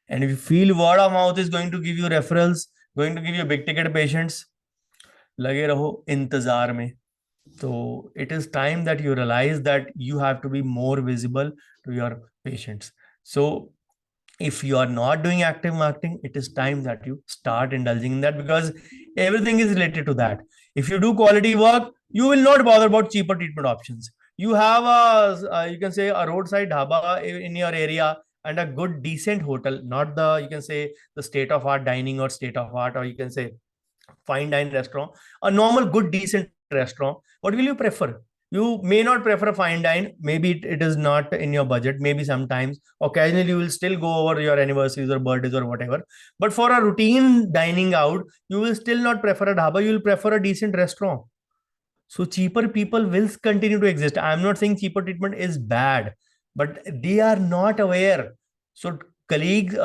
And if you feel word of mouth is going to give you referrals, going to give you big ticket patients, लगे रहो इंतजार में. So it is time that you realize that you have to be more visible to your patients. So if you are not doing active marketing, it is time that you start indulging in that, because everything is related to that. If you do quality work, you will not bother about cheaper treatment options. You have a, you can say, a roadside dhaba in your area, and a good decent hotel, not the, you can say, the state of art dining, or state of art, or you can say fine dine restaurant, a normal good decent restaurant. What will you prefer? You may not prefer a fine dine. Maybe it is not in your budget. Maybe sometimes, occasionally, you will still go over your anniversaries or birthdays or whatever. But for a routine dining out, you will still not prefer a dhaba. You will prefer a decent restaurant. So cheaper people will continue to exist. I'm not saying cheaper treatment is bad, but they are not aware. So colleagues,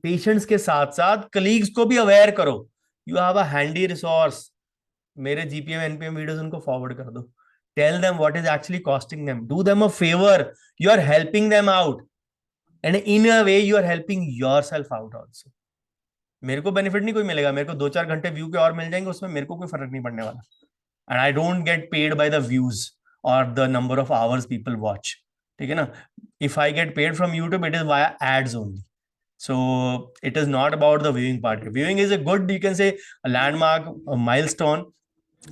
patients के साथ साथ colleagues को भी aware करो. You have a handy resource. मेरे GPM NPM videos उनको forward कर दो. Tell them what is actually costing them. Do them a favor. You are helping them out, and in a way you are helping yourself out also. मेरे को benefit नहीं कोई मिलेगा, मेरे को 2-4 घंटे व्यू के और मिल जाएंगे, उसमें मेरे को कोई फर्क नहीं पड़ने वाला. And I don't get paid by the views or the number of hours people watch. ठीक है ना? If I get paid from YouTube, it is via ads only. So it is not about the viewing part. Viewing is a good, you can say, a landmark, a milestone.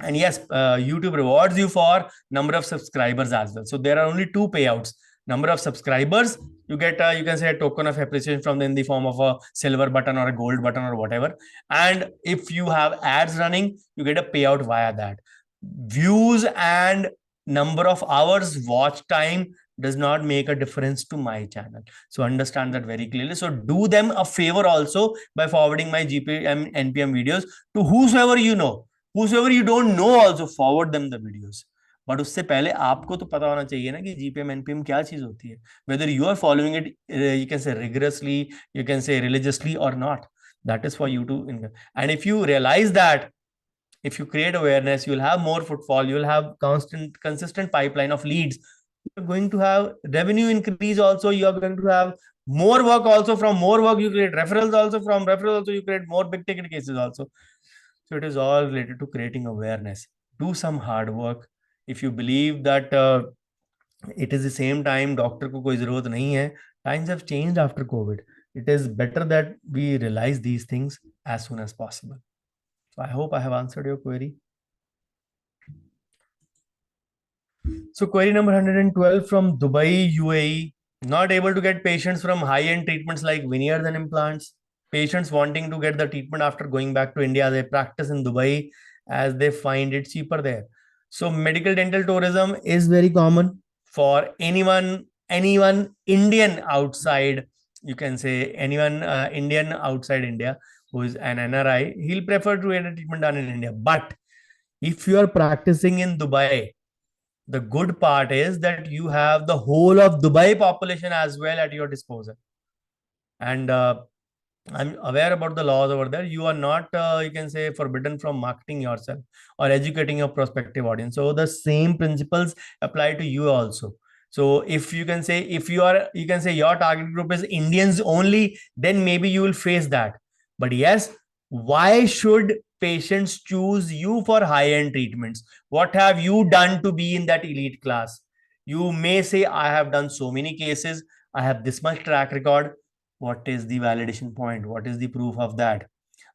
And yes, YouTube rewards you for number of subscribers as well. So there are only 2 payouts. Number of subscribers, you get you can say, a token of appreciation from them in the form of a silver button or a gold button or whatever. And if you have ads running, you get a payout via that. Views and number of hours watch time does not make a difference to my channel. So understand that very clearly. So do them a favor also by forwarding my GPM NPM videos to whosoever you know. Whosoever you don't know, also forward them the videos. But उससे पहले आपको तो पता होना चाहिए ना कि GPM NPM क्या चीज होती है. Whether you are following it, you can say, rigorously, you can say religiously or not. That is for you to. And if you realize that, if you create awareness, you will have more footfall, you will have consistent pipeline of leads. You're going to have revenue increase also. You are going to have more work also. From more work, you create referrals also. From referrals also, you create more big ticket cases also. So it is all related to creating awareness. Do some hard work. If you believe that it is the same time doctor को कोई जरूरत नहीं है, times have changed after COVID. It is better that we realize these things as soon as possible. So I hope I have answered your query. So query number 112 from Dubai, UAE. Not able to get patients from high-end treatments like veneers and implants. Patients wanting to get the treatment after going back to India. They practice in Dubai as they find it cheaper there. So medical dental tourism is very common for anyone Indian outside, you can say, anyone Indian outside India who is an NRI. He'll prefer to get a treatment done in India. But If you are practicing in Dubai, the good part is that you have the whole of Dubai population as well at your disposal. And I'm aware about the laws over there. You are not, you can say, forbidden from marketing yourself or educating your prospective audience. So the same principles apply to you also. So if you can say, if you are, you can say your target group is Indians only, then maybe you will face that. But yes, why should patients choose you for high-end treatments? What have you done to be in that elite class? You may say, I have done so many cases, I have this much track record. What is the validation point? What is the proof of that?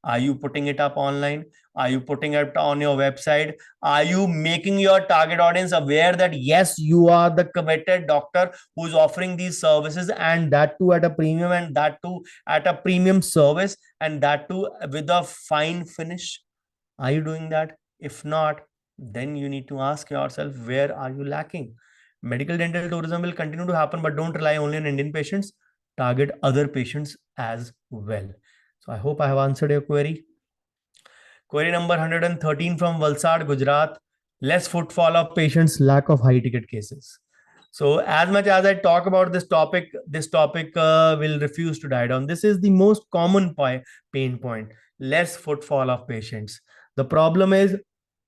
Are you putting it up online? Are you putting it on your website? Are you making your target audience aware that yes, you are the committed doctor who's offering these services, and that too at a premium, and that too at a premium service, and that too with a fine finish? Are you doing that? If not, then you need to ask yourself, where are you lacking? Medical dental tourism will continue to happen, but don't rely only on Indian patients. Target other patients as well. So I hope I have answered your query. Query number 113 from Valsad, Gujarat. Less footfall of patients, lack of high ticket cases. So as much as I talk about this topic will refuse to die down. This is the most common pain point. Less footfall of patients. The problem is,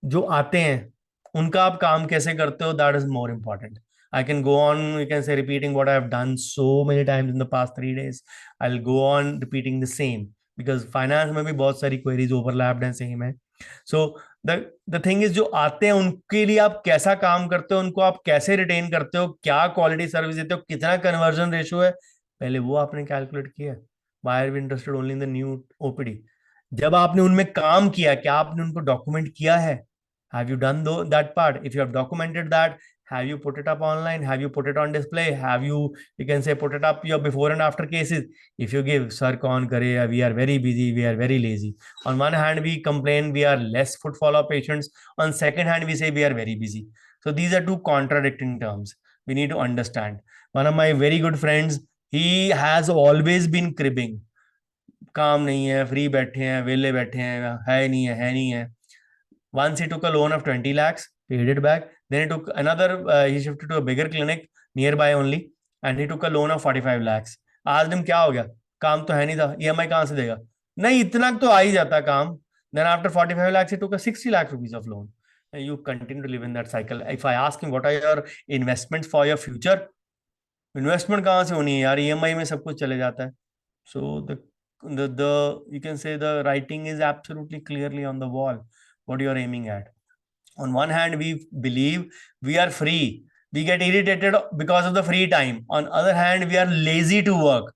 जो आते हैं उनका आप काम कैसे करते हो, that is more important. I can go on, you can say, repeating what I have done so many times in the past 3 days. I'll go on repeating the same because finance में भी बहुत सारी queries overlapped हैं, same है. So the thing is, जो आते हैं उनके लिए आप कैसा काम करते हो, उनको आप कैसे रिटेन करते हो, क्या क्वालिटी सर्विस देते हो, कितना कन्वर्जन रेशियो है, पहले वो आपने कैलकुलेट किया है. Why are we interested only in the new OPD? जब आपने उनमें काम किया, क्या आपने उनको डॉक्यूमेंट किया है? Have you done that part? If you have documented that, have you put it up online? Have you put it on display? Have you can say, put it up your before and after cases? If you give, sir, kaun kare, we are very busy, we are very lazy. On one hand, we complain we are less footfall of patients. On second hand, we say we are very busy. So these are two contradicting terms. We need to understand. One of my very good friends, he has always been cribbing. काम नहीं है, free बैठे हैं, वेले बैठे हैं, है नहीं है, है नहीं है. Once he took a loan of 20 lakhs, paid it back. Then he took another, he shifted to a bigger clinic nearby only, and he took a loan of 45 lakhs. आज दिन क्या हो गया? काम तो है नहीं था, EMI कहाँ से देगा? नहीं, इतना तो आ ही जाता काम. Then after 45 lakhs, he took a 60 lakh rupees of loan. And you continue to live in that cycle. If I ask him, what are your investments for your future? Investment कहाँ से होनी है यार? EMI में सब कुछ चले जाता है. So the you can say the writing is absolutely clearly on the wall what you are aiming at. On one hand, we believe we are free, we get irritated because of the free time. On other hand, we are lazy to work.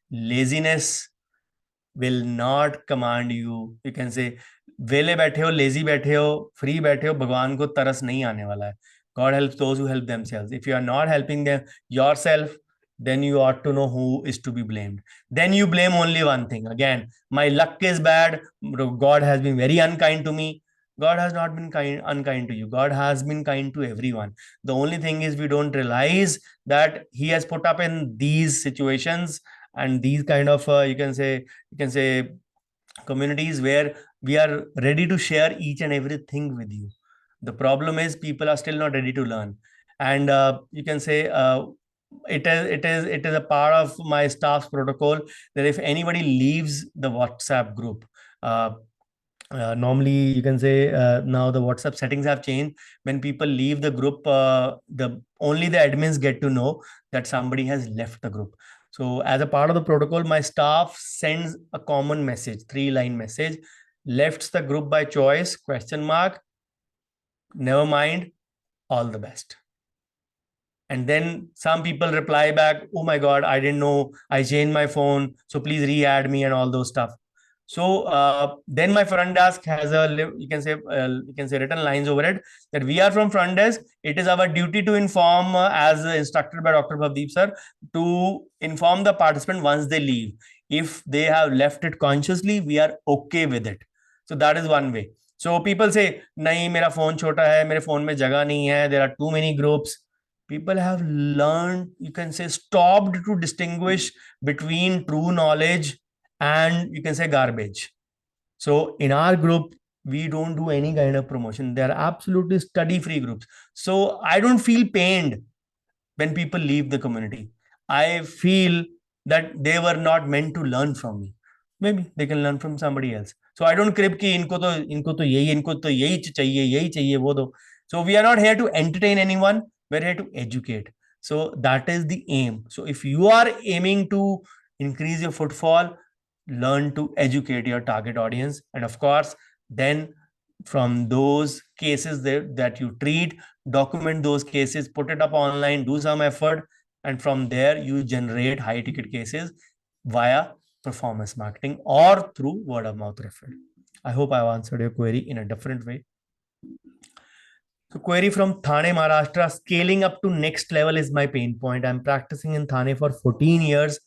Laziness will not command you. You can say, वेले बैठे हो, lazy बैठे हो, free बैठे हो, भगवान को तरस नहीं आने वाला है. God helps those who help themselves. If you are not helping them yourself, then you ought to know who is to be blamed. Then you blame only one thing. Again, my luck is bad. God has been very unkind to me. God has not been unkind to you. God has been kind to everyone. The only thing is we don't realize that He has put up in these situations and these kind of you can say communities where we are ready to share each and everything with you. The problem is people are still not ready to learn, and you can say it is a part of my staff's protocol that if anybody leaves the WhatsApp group, normally you can say now the WhatsApp settings have changed. When people leave the group, the only the admins get to know that somebody has left the group. So as a part of the protocol, my staff sends a common message, 3-line message: left the group by choice, question mark, never mind, all the best. And then some people reply back, oh my God, I didn't know, I changed my phone, so please re-add me and all those stuff. So then my front desk has you can say written lines over it that we are from front desk. It is our duty to inform, as instructed by Dr. Bhavdeep sir, to inform the participant once they leave. If they have left it consciously, we are okay with it. So that is one way. So people say, nahi, mera phone chota hai, mere phone mein jagah nahi hai, there are too many groups. People have learned, you can say, stopped to distinguish between true knowledge and you can say garbage. So in our group, We don't do any kind of promotion. They are absolutely study-free groups. So I don't feel pained when people leave the community. I feel that they were not meant to learn from me. Maybe they can learn from somebody else. So I don't crib ki इनको तो यही चाहिए वो दो. So we are not here to entertain anyone. We're here to educate. So that is the aim. So if you are aiming to increase your footfall, learn to educate your target audience, and of course, then from those cases that you treat, document those cases, put it up online, do some effort, and from there you generate high ticket cases via performance marketing or through word of mouth referral. I hope I've answered your query in a different way. So query from Thane, Maharashtra. Scaling up to next level is my pain point. I'm practicing in Thane for 14 years.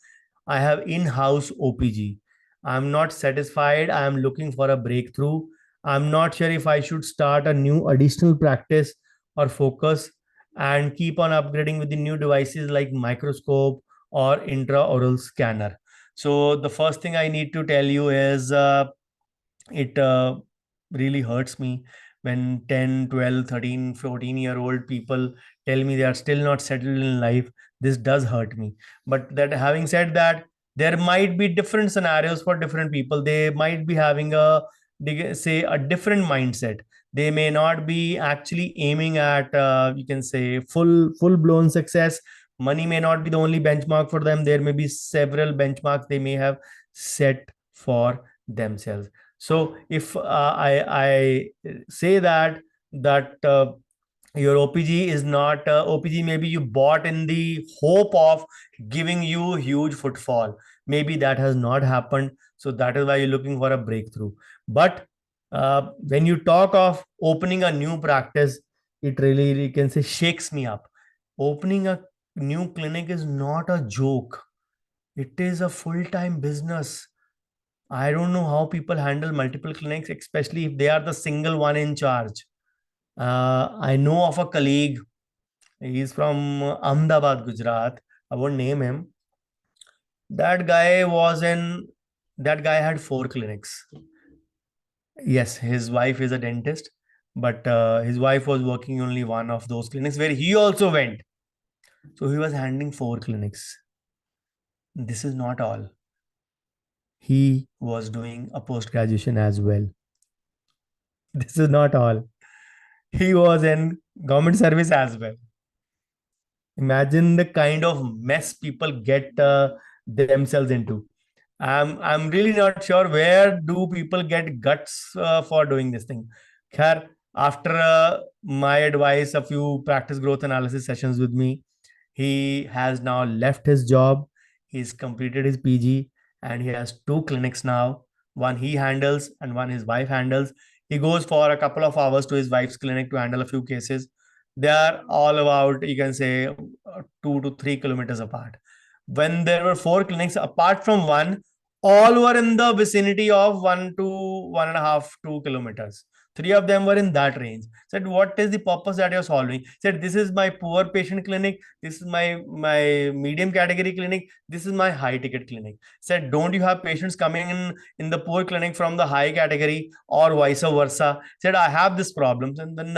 I have in-house OPG. I'm not satisfied. I'm looking for a breakthrough. I'm not sure if I should start a new additional practice or focus and keep on upgrading with the new devices like microscope or intraoral scanner. So the first thing I need to tell you is it really hurts me when 10, 12, 13, 14-year-old people tell me they are still not settled in life. This does hurt me. But that having said that, there might be different scenarios for different people. They might be having say a different mindset. They may not be actually aiming at you can say full blown success. Money may not be the only benchmark for them. There may be several benchmarks they may have set for themselves. So if I say that your OPG is not OPG, maybe you bought in the hope of giving you huge footfall. Maybe that has not happened. So that is why you're looking for a breakthrough. But when you talk of opening a new practice, it really, you can say, shakes me up. Opening a new clinic is not a joke. It is a full-time business. I don't know how people handle multiple clinics, especially if they are the single one in charge. I know of a colleague. He's from Ahmedabad, Gujarat. I won't name him. That guy was in. That guy had 4 clinics. Yes, his wife is a dentist, but his wife was working only one of those clinics where he also went. So he was handling 4 clinics. This is not all. He was doing a post graduation as well. This is not all. He was in government service as well. Imagine the kind of mess people get themselves into. I'm really not sure where do people get guts for doing this thing. Khair, after my advice, a few practice growth analysis sessions with me, he has now left his job. He's completed his PG and he has 2 clinics now. One he handles and one his wife handles. He goes for a couple of hours to his wife's clinic to handle a few cases. They are all about, you can say, 2 to 3 kilometers apart. When there were 4 clinics, apart from one, all were in the vicinity of 1 to 1.5, 2 kilometers. 3 of them were in that range. Said, what is the purpose that you're solving? Said, this is my poor patient clinic. This is my medium category clinic. This is my high ticket clinic. Said, don't you have patients coming in the poor clinic from the high category or vice versa? Said, I have this problem. And then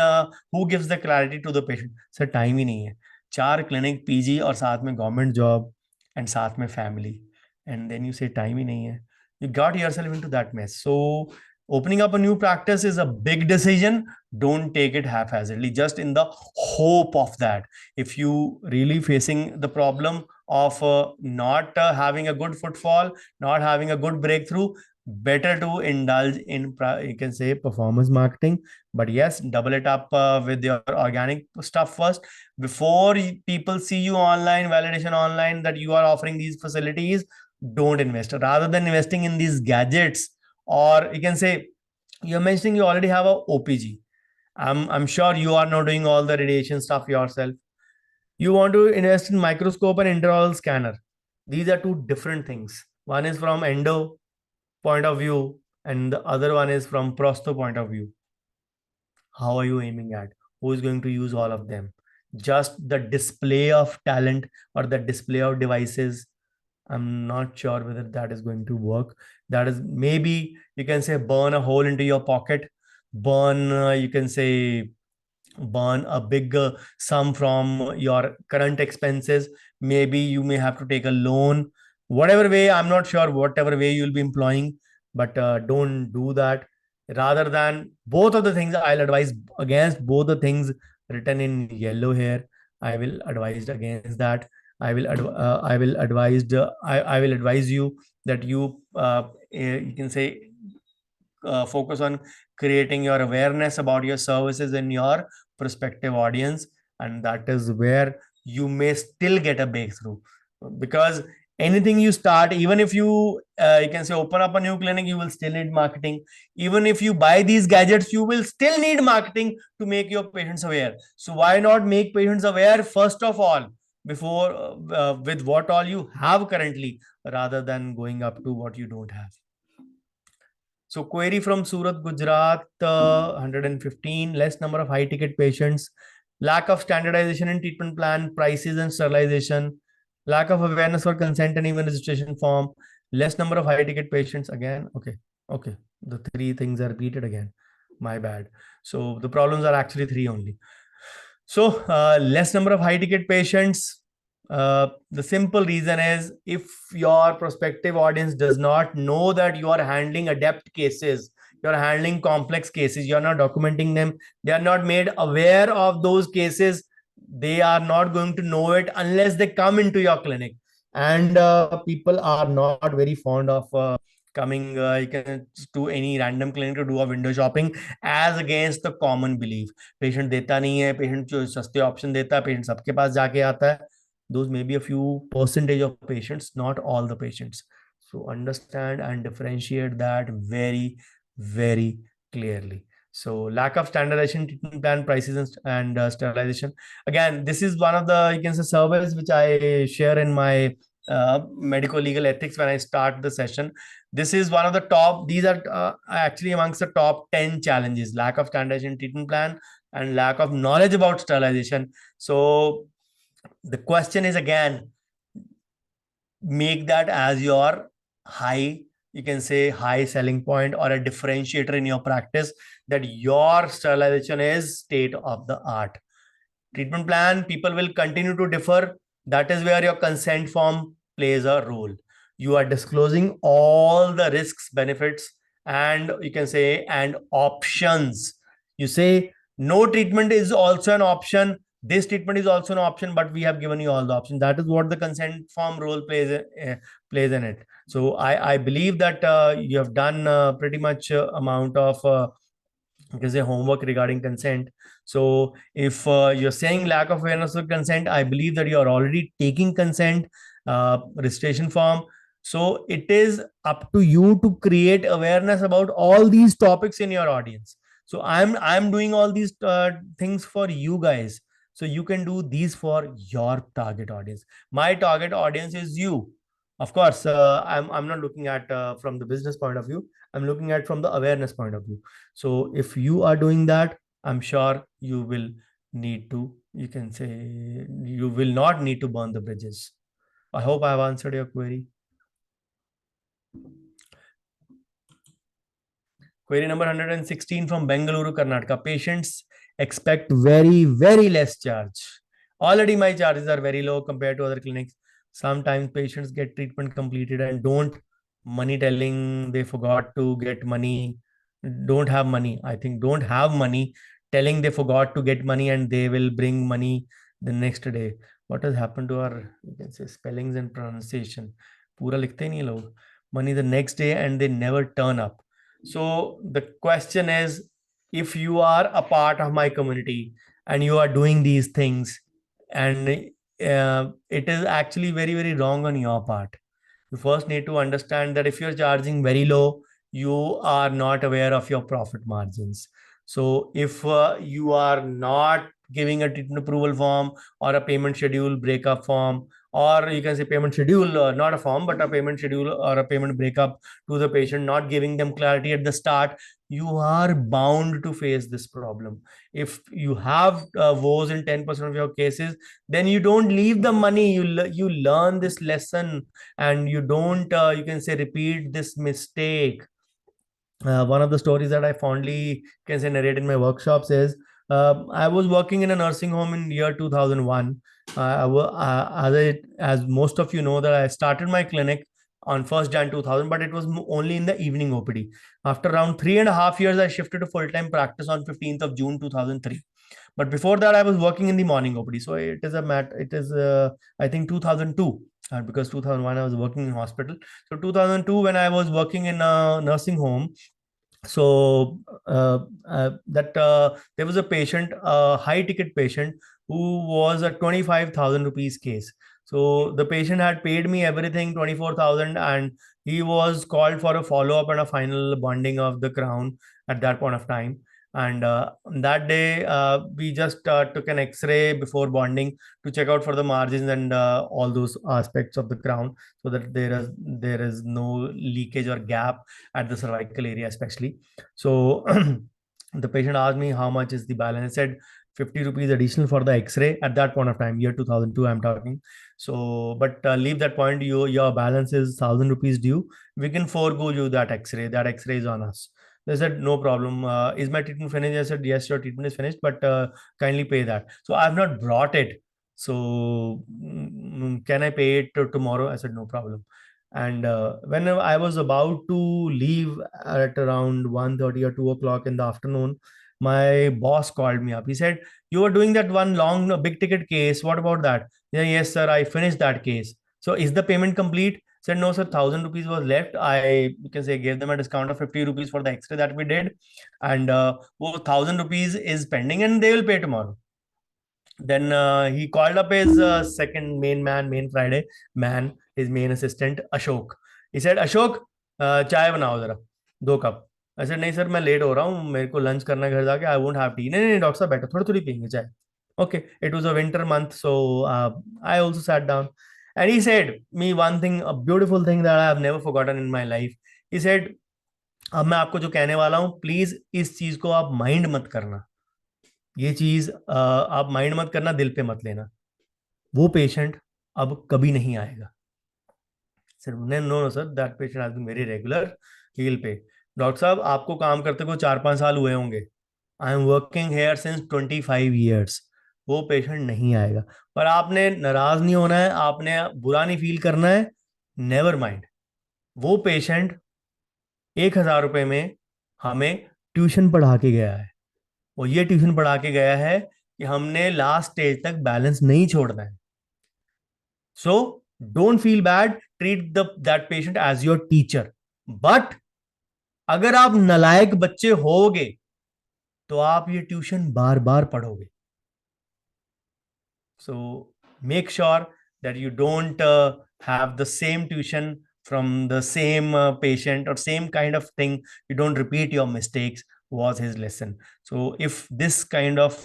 who gives the clarity to the patient? Said, time ही नहीं है. 4 clinic PG और साथ में government job and साथ में family. And then you say time ही नहीं है. You got yourself into that mess. So opening up a new practice is a big decision. Don't take it haphazardly, just in the hope of that. If you really facing the problem of not having a good footfall, not having a good breakthrough, better to indulge in, you can say, performance marketing. But yes, double it up with your organic stuff first. Before people see you online, validation online that you are offering these facilities, don't invest. Rather than investing in these gadgets, or you can say, you're mentioning you already have a OPG. I'm sure you are not doing all the radiation stuff yourself. You want to invest in microscope and intraoral scanner. These are two different things. One is from endo point of view, and the other one is from prosto point of view. How are you aiming at? Who is going to use all of them? Just the display of talent or the display of devices, I'm not sure whether that is going to work. That is maybe, you can say, burn a hole into your pocket. burn, you can say, burn a big sum from your current expenses. Maybe you may have to take a loan, whatever way, I'm not sure whatever way you'll be employing, but don't do that. Rather than both of the things, I'll advise against both the things written in yellow here. I will advise against that. I will advise I will advise you that you can say focus on creating your awareness about your services in your prospective audience, and that is where you may still get a breakthrough. Because anything you start, even if you can say open up a new clinic, you will still need marketing. Even if you buy these gadgets, you will still need marketing to make your patients aware. So why not make patients aware first of all, before with what all you have currently, rather than going up to what you don't have. So query from Surat, Gujarat, 115, less number of high ticket patients, lack of standardization in treatment plan, prices and sterilization, lack of awareness for consent and even registration form, less number of high ticket patients again. Okay. Okay. The three things are repeated again. My bad. So the problems are actually three only. So less number of high ticket patients. The simple reason is, if your prospective audience does not know that you are handling adept cases, you're handling complex cases, you're not documenting them, they are not made aware of those cases, they are not going to know it unless they come into your clinic. And people are not very fond of coming you can to any random clinic to do a window shopping, as against the common belief. Patient देता नहीं है, patient जो सस्ते option देता है, patient सबके पास जाके आता है. Those may be a few percentage of patients, not all the patients. So understand and differentiate that very, very clearly. So lack of standardization, treatment plan, prices, and sterilization. Again, this is one of the, you can say, surveys which I share in my medical legal ethics when I start the session. This is one of the top, these are actually amongst the top 10 challenges: lack of standardization treatment plan and lack of knowledge about sterilization. So the question is again, make that as your high, you can say, high selling point or a differentiator in your practice, that your sterilization is state of the art. Treatment plan, people will continue to differ. That is where your consent form plays a role. You are disclosing all the risks, benefits, and you can say, and options. You say no treatment is also an option, this treatment is also an option, but we have given you all the options. That is what the consent form role plays in it. So I believe that you have done pretty much amount of you can say homework regarding consent. So if you're saying lack of awareness of consent, I believe that you're already taking consent registration form. So it is up to you to create awareness about all these topics in your audience. So I'm doing all these things for you guys, so you can do these for your target audience. My target audience is you. Of course, I'm not looking at from the business point of view. I'm looking at from the awareness point of view. So if you are doing that, I'm sure you will need to, you can say, you will not need to burn the bridges. I hope I have answered your query. Query number 116 from Bengaluru, Karnataka. Patients expect very, very less charge. Already my charges are very low compared to other clinics. Sometimes patients get treatment completed and don't money, telling they forgot to get money, don't have money. I think don't have money, telling they forgot to get money and they will bring money the next day. What has happened to our, you can say, spellings and pronunciation? Pura likhte nahi log. Money the next day and they never turn up. So the question is, if you are a part of my community and you are doing these things, and it is actually very, very wrong on your part. You first need to understand that if you're charging very low, you are not aware of your profit margins. So if you are not giving a treatment approval form or a payment schedule breakup form, or you can say payment schedule, not a form, but a payment schedule or a payment breakup to the patient, not giving them clarity at the start, you are bound to face this problem. If you have woes in 10% of your cases, then you don't leave the money, you learn this lesson, and you don't you can say repeat this mistake. One of the stories that I fondly can say narrate in my workshops is I was working in a nursing home in year 2001. As most of you know, that I started my clinic on 1st Jan 2000, but it was only in the evening OPD. After around 3.5 years, I shifted to full-time practice on 15th of June 2003. But before that, I was working in the morning OPD. So it is I think 2002, because 2001 I was working in hospital. So 2002, when I was working in a nursing home, so that there was a patient, a high ticket patient, who was a 25,000 rupees case. So the patient had paid me everything 24,000, and he was called for a follow up and a final bonding of the crown at that point of time. And that day we just took an x-ray before bonding to check out for the margins and all those aspects of the crown, so that there is no leakage or gap at the cervical area especially. So the patient asked me how much is the balance. I said 50 rupees additional for the x-ray at that point of time, year 2002 I'm talking. So but leave that point, your balance is 1,000 rupees due. We can forego you that x-ray. That x-ray is on us. They said no problem. Is my treatment finished? I said yes, your treatment is finished, but kindly pay that. So I've not brought it, so can I pay it tomorrow? I said no problem. And when I was about to leave at around 1:30 or 2 o'clock in the afternoon, my boss called me up. He said, you were doing that one long big ticket case. What about that? Yeah, yes, sir, I finished that case. So is the payment complete? Said, no, sir, 1,000 rupees was left. You can say, gave them a discount of 50 rupees for the x-ray that we did. And 1,000 rupees is pending and they will pay tomorrow. Then he called up his second main Friday man, his main assistant, Ashok. He said, Ashok, चाय बनाओ जरा 2 cup. I said, नहीं sir, मैं late हो रहा हूँ, मेरे को लंच करना है घर जाके, I won't have tea. नहीं नहीं डॉक्टर साहब बैठो, थोड़ी थोड़ी पियेंगे चाय. Okay, it was a winter month, so I also sat down. And he said me one thing, a beautiful thing that I have never forgotten in my life. He said, अब मैं आपको जो कहने वाला हूँ, प्लीज इस चीज को आप माइंड मत करना. ये चीज आप माइंड मत करना, दिल पे मत लेना. वो पेशेंट अब कभी नहीं आएगा. Sir no no sir, that patient has been very regular, he will pay. Doctor साहब, आपको काम करते को 4-5 साल हुए होंगे. I am working here since 25 years. वो पेशेंट नहीं आएगा. पर आपने नाराज नहीं होना है, आपने बुरा नहीं फील करना है. Never mind. वो पेशेंट 1,000 रुपए में हमें ट्यूशन पढ़ा के गया है. और ये ट्यूशन पढ़ा के गया है कि हमने लास्ट स्टेज तक बैलेंस नहीं छोड़ना है. So don't feel bad, treat that patient as your teacher. But अगर आप नालायक बच्चे होगे तो आप ये ट्यूशन बार बार पढ़ोगे. So make sure that you don't have the same tuition from the same patient or same kind of thing. You don't repeat your mistakes, was his lesson. So if this kind of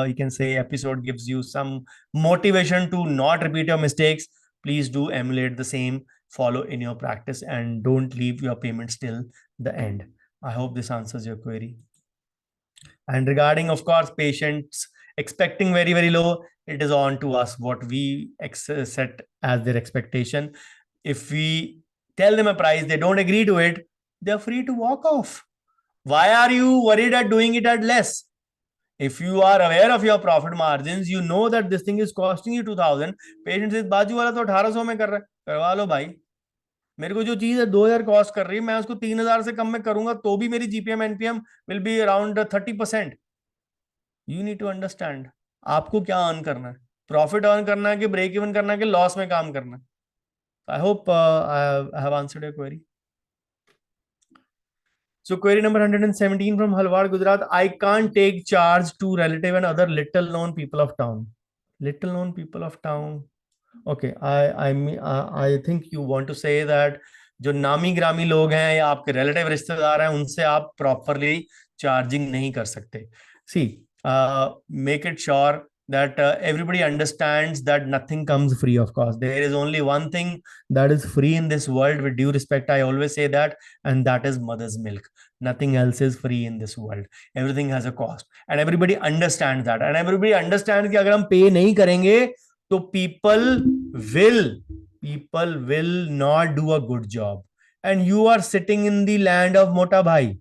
you can say episode gives you some motivation to not repeat your mistakes, please do emulate the same, follow in your practice, and don't leave your payments till the end. I hope this answers your query. And regarding, of course, patients expecting very, very low, it is on to us what we set as their expectation. If we tell them a price, they don't agree to it, they're free to walk off. Why are you worried at doing it at less? If you are aware of your profit margins, you know that this thing is costing you 2,000. Patient says, बाजू वाला तो 1,800 में कर रहा है, करवा लो भाई. मेरे को जो चीज है 2,000 कॉस्ट कर रही है, मैं उसको 3,000 से कम में करूंगा तो भी मेरी GPM NPM will be around 30%. You need to understand आपको क्या अर्न करना है. प्रॉफिट अर्न करना है कि ब्रेक इवन करना है कि लॉस में काम करना है. I hope I have answered your query. So query number 117 from Halwad, Gujarat. I can't take charge to relative and other little known people of town. Little known people of town. Okay, I think you want to say that जो नामी ग्रामी लोग हैं या आपके relative रिश्तेदार हैं उनसे आप प्रॉपरली चार्जिंग नहीं कर सकते. सी make it sure that everybody understands that nothing comes free. Of course, there is only one thing that is free in this world, with due respect I always say that, and that is mother's milk. Nothing else is free in this world. Everything has a cost, and everybody understands that, and everybody understands कि अगर हम पे नहीं करेंगे तो people will not do a good job. and you are sitting in the land of Mota Bhai.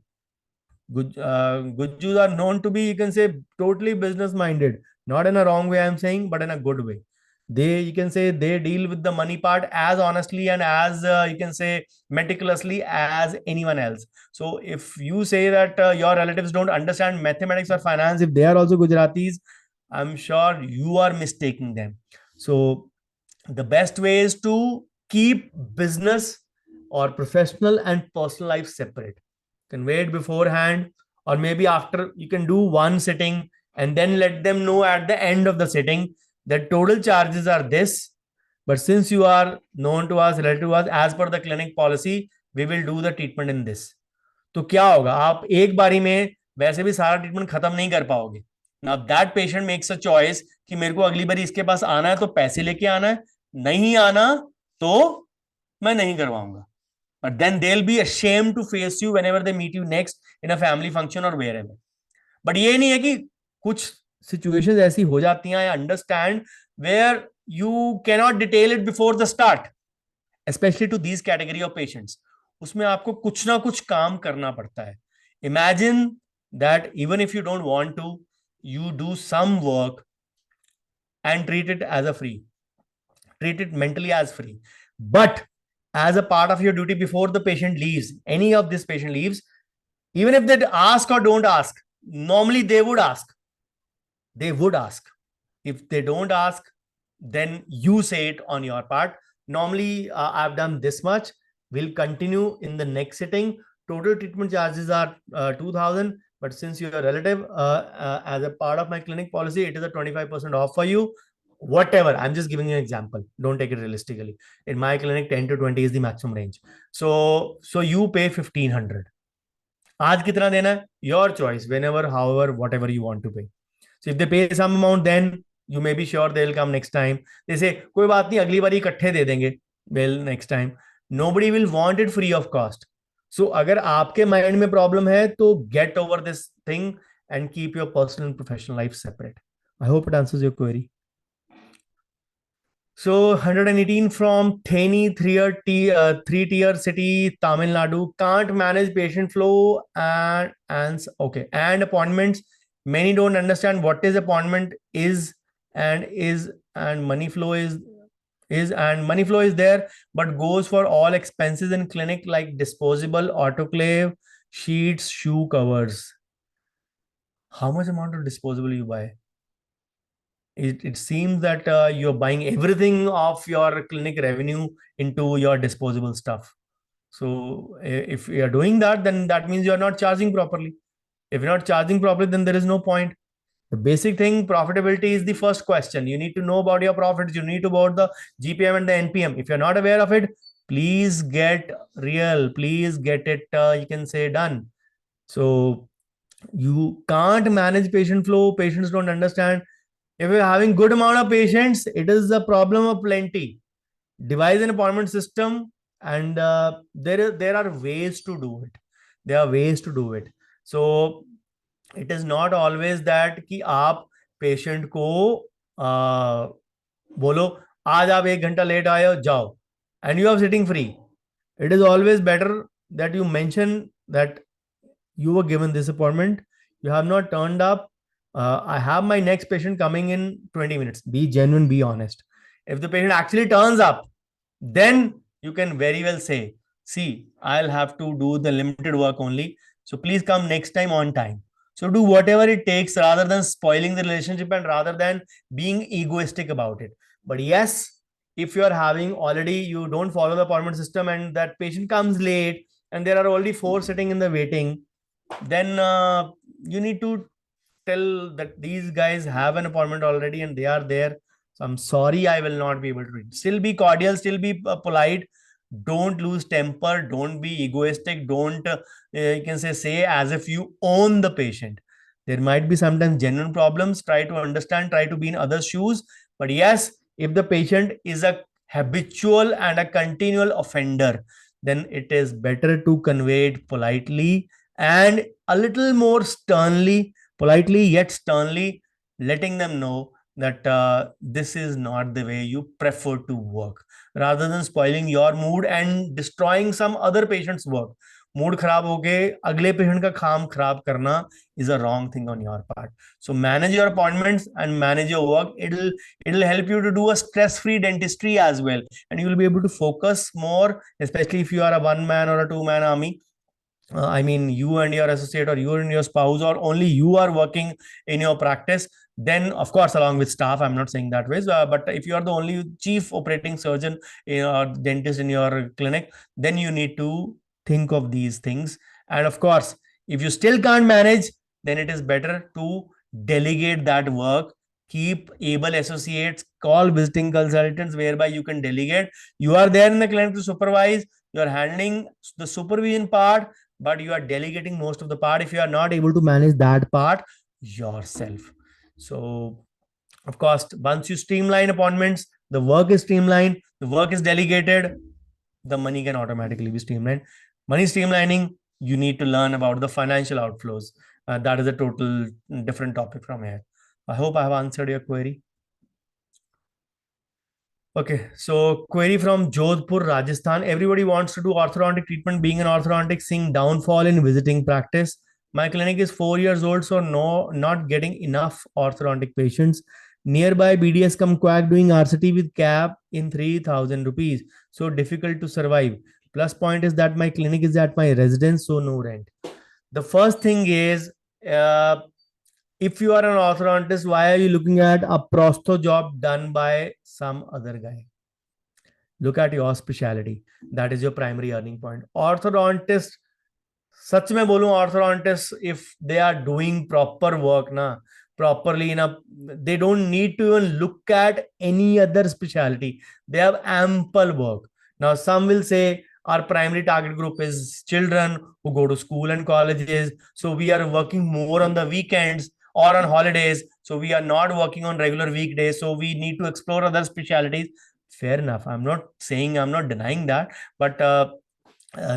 Gujjus are known to be, you can say, totally business minded, not in a wrong way, I'm saying, but in a good way. They, you can say, they deal with the money part as honestly and as, you can say, meticulously as anyone else. So if you say that your relatives don't understand mathematics or finance, if they are also Gujaratis, I'm sure you are mistaking them. So the best way is to keep business or professional and personal life separate. Convey it beforehand, or maybe after, you can do one sitting and then let them know at the end of the sitting that total charges are this, but since you are known to us, related to us, as per the clinic policy, we will do the treatment in this. तो क्या होगा, आप एक बारी में वैसे भी सारा ट्रीटमेंट खत्म नहीं कर पाओगे. Now that patient makes a choice कि मेरे को अगली बारी इसके पास आना है तो पैसे लेके आना है, नहीं आना तो मैं नहीं करवाऊंगा. But then they'll be ashamed to face you whenever they meet you next in a family function or wherever. But ये नहीं है कि कुछ situations ऐसी हो जाती हैं, I understand, where you cannot detail it before the start, especially to these category of patients. उसमें आपको कुछ ना कुछ काम करना पड़ता है. Imagine that even if you don't want to, you do some work and treat it as a free, treat it mentally as free. But as a part of your duty before the patient leaves, any of this patient leaves, even if they ask or don't ask, normally they would ask. They would ask. If they don't ask, then you say it on your part. Normally, I've done this much. We'll continue in the next sitting. Total treatment charges are 2,000. But since you're a relative, as a part of my clinic policy, it is a 25% off for you. Whatever, I'm just giving you an example. Don't take it realistically. In my clinic, 10 to 20 is the maximum range. So you pay 1,500. आज कितना देना है? Your choice. Whenever, however, whatever you want to pay. So if they pay some amount, then you may be sure they'll come next time. They say, कोई बात नहीं, अगली बारी इकट्ठे दे देंगे. Well, next time. Nobody will want it free of cost. So अगर आपके mind में प्रॉब्लम है तो get over this thing and keep your personal and professional life separate. I hope it answers your query. So 118 from Theni, three-tier city, Tamil Nadu, can't manage patient flow and appointments. Many don't understand what is appointment and money flow and money flow is there, but goes for all expenses in clinic like disposable, autoclave, sheets, shoe covers. How much amount of disposable you buy? It seems that you're buying everything of your clinic revenue into your disposable stuff. So if you're doing that, then that means you're not charging properly. If you're not charging properly, then there is no point. The basic thing, profitability is the first question. You need to know about your profits. You need to know about the GPM and the NPM. If you're not aware of it, please get real. Please get it, you can say, done. So you can't manage patient flow. Patients don't understand. If you're having good amount of patients, it is a problem of plenty. Devise an appointment system, and there are ways to do it. There are ways to do it. So it is not always that कि आप patient को बोलो आज आप 1 घंटा late आए हो जाओ and you are sitting free. It is always better that you mention that you were given this appointment, you have not turned up. I have my next patient coming in 20 minutes. Be genuine, be honest. If the patient actually turns up, then you can very well say, see, I'll have to do the limited work only, so please come next time on time. So do whatever it takes rather than spoiling the relationship and rather than being egoistic about it. But yes, if you are having already, you don't follow the appointment system and that patient comes late and there are already 4 sitting in the waiting, then you need to tell that these guys have an appointment already and they are there. So I'm sorry, I will not be able to read. Still be cordial, still be polite. Don't lose temper. Don't be egoistic. Don't, you can say as if you own the patient. There might be sometimes genuine problems. Try to understand, try to be in others' shoes. But yes, if the patient is a habitual and a continual offender, then it is better to convey it politely and a little more sternly, politely yet sternly, letting them know that this is not the way you prefer to work, rather than spoiling your mood and destroying some other patient's work. Mood खराब होके अगले patient का काम खराब करना is a wrong thing on your part. So manage your appointments and manage your work. It'll help you to do a stress-free dentistry as well, and you will be able to focus more, especially if you are a one-man or a two-man army. I mean, you and your associate, or you and your spouse, or only you are working in your practice, then of course, along with staff, I'm not saying that way. But if you are the only chief operating surgeon or dentist in your clinic, then you need to think of these things. And of course, if you still can't manage, then it is better to delegate that work. Keep able associates, call visiting consultants, whereby you can delegate. You are there in the clinic to supervise, you are handling the supervision part, but you are delegating most of the part if you are not able to manage that part yourself. So of course, once you streamline appointments, the work is streamlined, the work is delegated, the money can automatically be streamlined. Money streamlining, you need to learn about the financial outflows. That is a total different topic from here. I hope I have answered your query. Okay, so query from Jodhpur, Rajasthan. Everybody wants to do orthodontic treatment. Being an orthodontic, seeing downfall in visiting practice. My clinic is 4 years old, so not getting enough orthodontic patients. Nearby BDS come quack doing RCT with cap in 3,000 rupees. So difficult to survive. Plus point is that my clinic is at my residence, so no rent. The first thing is, uh, if you are an orthodontist, why are you looking at a prostho job done by some other guy? Look at your specialty. That is your primary earning point. Orthodontist, सच में बोलूं, orthodontists, if they are doing proper work na, properly enough, they don't need to even look at any other specialty. They have ample work. Now some will say our primary target group is children who go to school and colleges, so we are working more on the weekends or on holidays, so we are not working on regular weekdays, so we need to explore other specialties. Fair enough, I'm not saying, I'm not denying that, but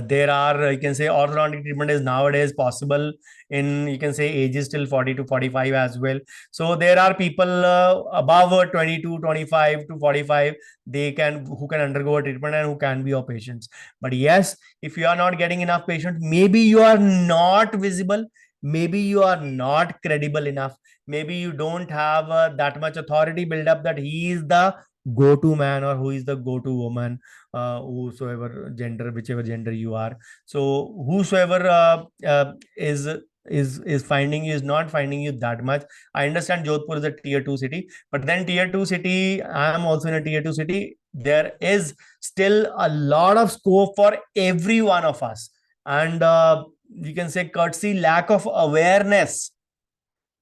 there are, you can say, orthodontic treatment is nowadays possible in, you can say, ages till 40 to 45 as well. So there are people above 22 25 to 45, they can, who can undergo a treatment and who can be your patients. But yes, if you are not getting enough patients, maybe you are not visible, maybe you are not credible enough, maybe you don't have that much authority build up that he is the go-to man or who is the go-to woman, whosoever gender, whichever gender you are. So whosoever is finding you, is not finding you that much. I understand Jodhpur is a tier 2 city, but then tier 2 city, I am also in a tier 2 city, there is still a lot of scope for every one of us. And you can say courtesy lack of awareness,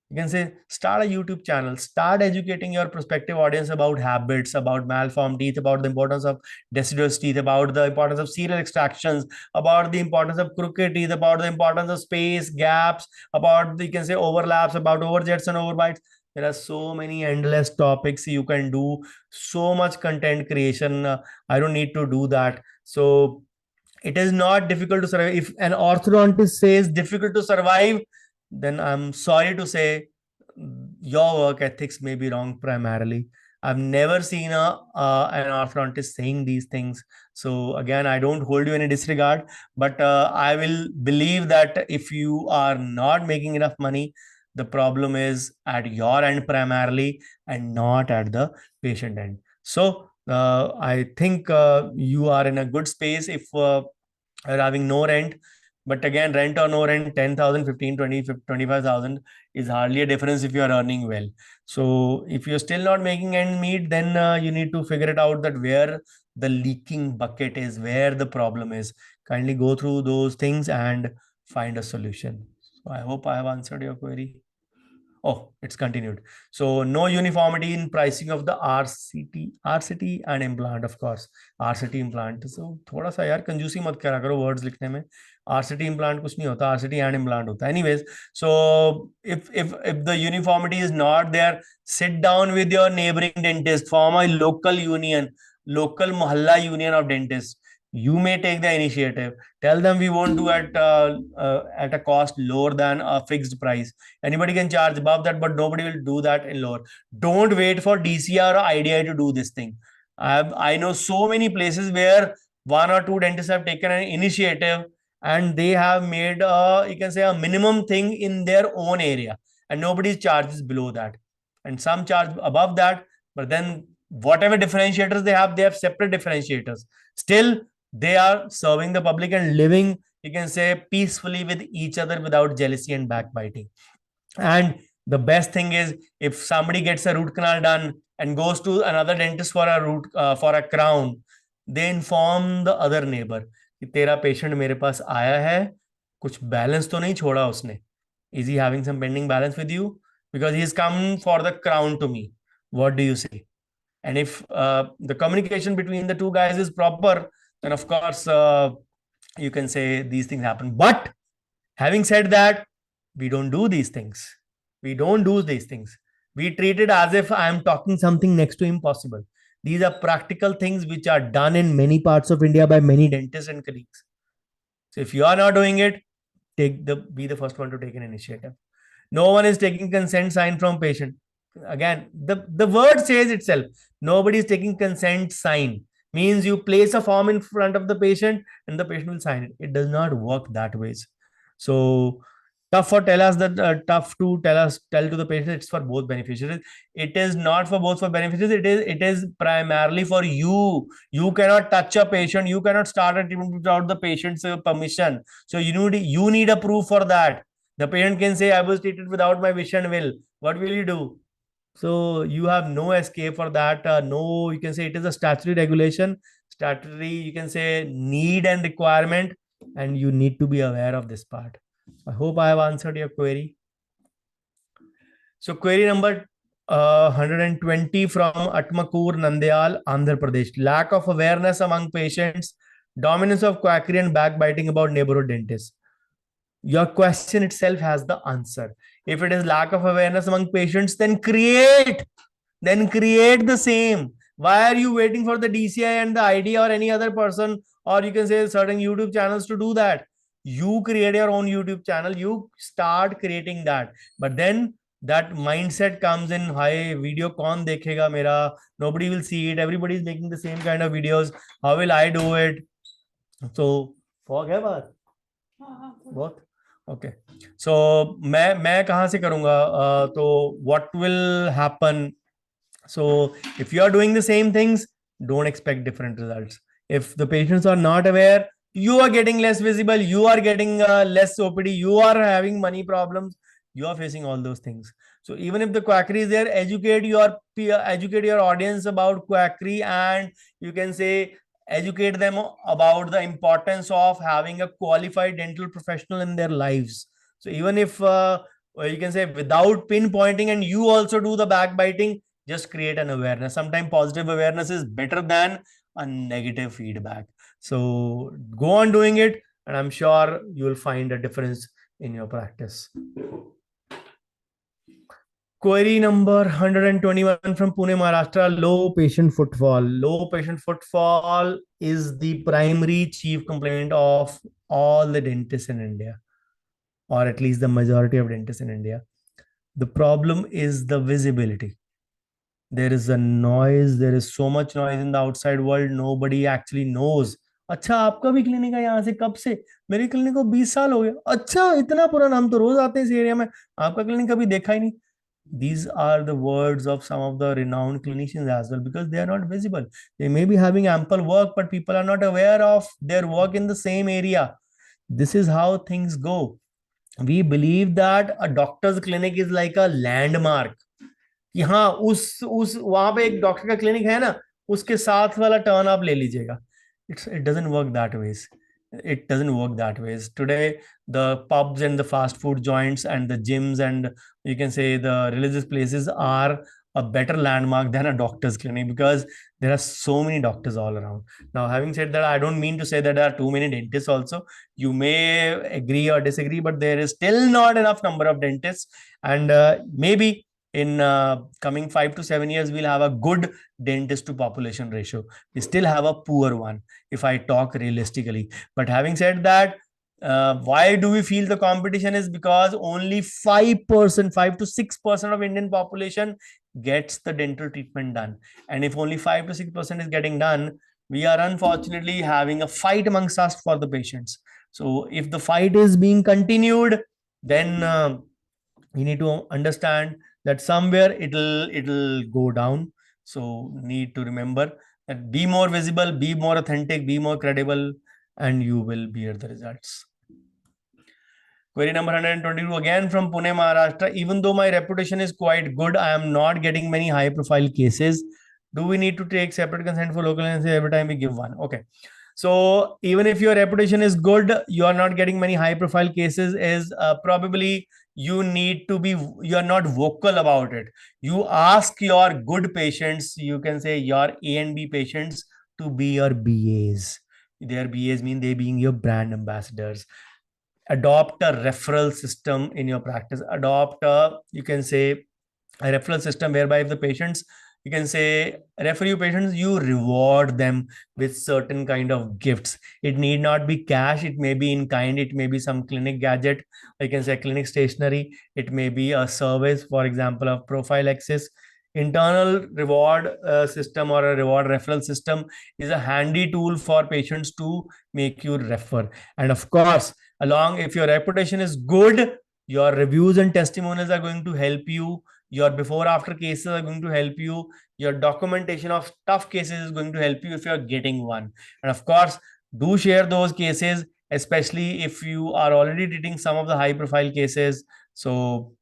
you can say, start a YouTube channel, start educating your prospective audience about habits, about malformed teeth, about the importance of deciduous teeth, about the importance of serial extractions, about the importance of crooked teeth, about the importance of space gaps, about the, you can say, overlaps, about overjets and overbites. There are so many endless topics you can do, so much content creation. I don't need to do that. So it is not difficult to survive. If an orthodontist says difficult to survive, then I'm sorry to say your work ethics may be wrong primarily. I've never seen an orthodontist saying these things. So again, I don't hold you any disregard, but I will believe that if you are not making enough money, the problem is at your end primarily and not at the patient end. So I think you are in a good space if are having no rent. But again, rent or no rent, 10,000, 15, 20, 25,000 is hardly a difference if you are earning well. So if you're still not making end meet, then you need to figure it out, that where the leaking bucket is, where the problem is. Kindly go through those things and find a solution. So I hope I have answered your query. Oh, it's continued. So no uniformity in pricing of the RCT and implant, of course. RCT implant. So थोड़ा सा यार कंजूसी मत करा करो words लिखने में. RCT implant कुछ नहीं होता, RCT and implant होता. Anyways, so if the uniformity is not there, sit down with your neighboring dentist, form a local union, local mohalla union of dentists. You may take the initiative. Tell them we won't do at a cost lower than a fixed price. Anybody can charge above that, but nobody will do that in lower. Don't wait for DCR or IDI to do this thing. I know so many places where one or two dentists have taken an initiative and they have made you can say a minimum thing in their own area, and nobody charges below that, and some charge above that. But then whatever differentiators they have separate differentiators. Still, they are serving the public and living, you can say, peacefully with each other without jealousy and backbiting. And the best thing is, if somebody gets a root canal done and goes to another dentist for a crown, they inform the other neighbor कि तेरा patient मेरे पास आया है, कुछ balance तो नहीं छोड़ा उसने. Is he having some pending balance with you? Because he has come for the crown to me. What do you say? And if the communication between the two guys is proper, then of course you can say these things happen. But having said that, we don't do these things. We don't do these things. We treat it as if I am talking something next to impossible. These are practical things which are done in many parts of India by many dentists and colleagues. So if you are not doing it, be the first one to take an initiative. No one is taking consent sign from patient. Again, the word says itself. Nobody is taking consent sign. Means you place a form in front of the patient and the patient will sign it. It does not work that ways. So tough to tell to the patient. It's for both beneficiaries. It is not for both for beneficiaries. It is primarily for you. You cannot touch a patient. You cannot start a treatment without the patient's permission. So you need a proof for that. The patient can say, I was treated without my wish and will. What will you do? So you have no escape for that. No, you can say it is a statutory regulation, statutory, you can say, need and requirement, and you need to be aware of this part. I hope I have answered your query. So query number 120 from Atmakur, Nandyal, Andhra Pradesh. Lack of awareness among patients, dominance of quackery and backbiting about neighborhood dentists. Your question itself has the answer. If it is lack of awareness among patients, then create the same. Why are you waiting for the DCI and the ID or any other person, or you can say certain YouTube channels to do that? You create your own YouTube channel, you start creating that. But then that mindset comes in, hi, video kaun dekhega mera, nobody will see it, everybody is making the same kind of videos, how will I do it? So fog hai baat बहुत okay. सो मैं कहाँ से करूंगा? तो what will happen? So if you are doing the same things, don't expect different results. If the patients are not aware, you are getting less visible, you are getting less OPD, you are having money problems, you are facing all those things. So even if the quackery is there, educate your audience about quackery, and you can say educate them about the importance of having a qualified dental professional in their lives. So even if you can say without pinpointing and you also do the backbiting, just create an awareness. Sometimes positive awareness is better than a negative feedback. So go on doing it, and I'm sure you will find a difference in your practice. Query number 121 from Pune, Maharashtra. Low patient footfall. Low patient footfall is the primary chief complaint of all the dentists in India, or at least the majority of dentists in India. The problem is the visibility. There is a noise. There is so much noise in the outside world. Nobody actually knows. अच्छा आपका भी clinic है यहाँ से कब से? मेरी clinic को 20 साल हो गए. अच्छा इतना पुराना, हम तो रोज आते हैं इस एरिया में, आपका क्लिनिक कभी देखा ही नहीं. These are the words of some of the renowned clinicians as well, because they are not visible. They may be having ample work, but people are not aware of their work in the same area. This is how things go. We believe that a doctor's clinic is like a landmark. कि हाँ उस वहां पे एक doctor का clinic है ना, उसके साथ वाला टर्न आप ले लीजिएगा. It doesn't work that ways. It doesn't work that ways. Today, the pubs and the fast food joints and the gyms and you can say the religious places are a better landmark than a doctor's clinic, because there are so many doctors all around. Now, having said that, I don't mean to say that there are too many dentists also. You may agree or disagree, but there is still not enough number of dentists. And maybe in coming 5 to 7 years, we'll have a good dentist to population ratio. We still have a poor one if I talk realistically. But having said that, why do we feel the competition is because only 5%, 5 to 6% of Indian population gets the dental treatment done. And if only 5 to 6% is getting done, we are unfortunately having a fight amongst us for the patients. So if the fight is being continued, then we need to understand that somewhere it'll go down. So need to remember that be more visible, be more authentic, be more credible, and you will bear the results. Query number 122 again from Pune, Maharashtra. Even though my reputation is quite good, I am not getting many high profile cases. Do we need to take separate consent for local anesthesia every time we give one? Okay. So even if your reputation is good, you are not getting many high profile cases, is probably you need to be, you are not vocal about it. You ask your good patients, you can say your A and B patients, to be your BAs. Their BAs mean they being your brand ambassadors. Adopt a referral system in your practice. Adopt a, you can say, a referral system whereby if the patients, you can say, refer you patients, you reward them with certain kind of gifts. It need not be cash, it may be in kind, it may be some clinic gadget, you can say clinic stationery, it may be a service, for example, of profile access. Internal reward system or a reward referral system is a handy tool for patients to make you refer. And of course, along, if your reputation is good, your reviews and testimonials are going to help you, your before after cases are going to help you, your documentation of tough cases is going to help you if you're getting one. And of course, do share those cases, especially if you are already treating some of the high profile cases. So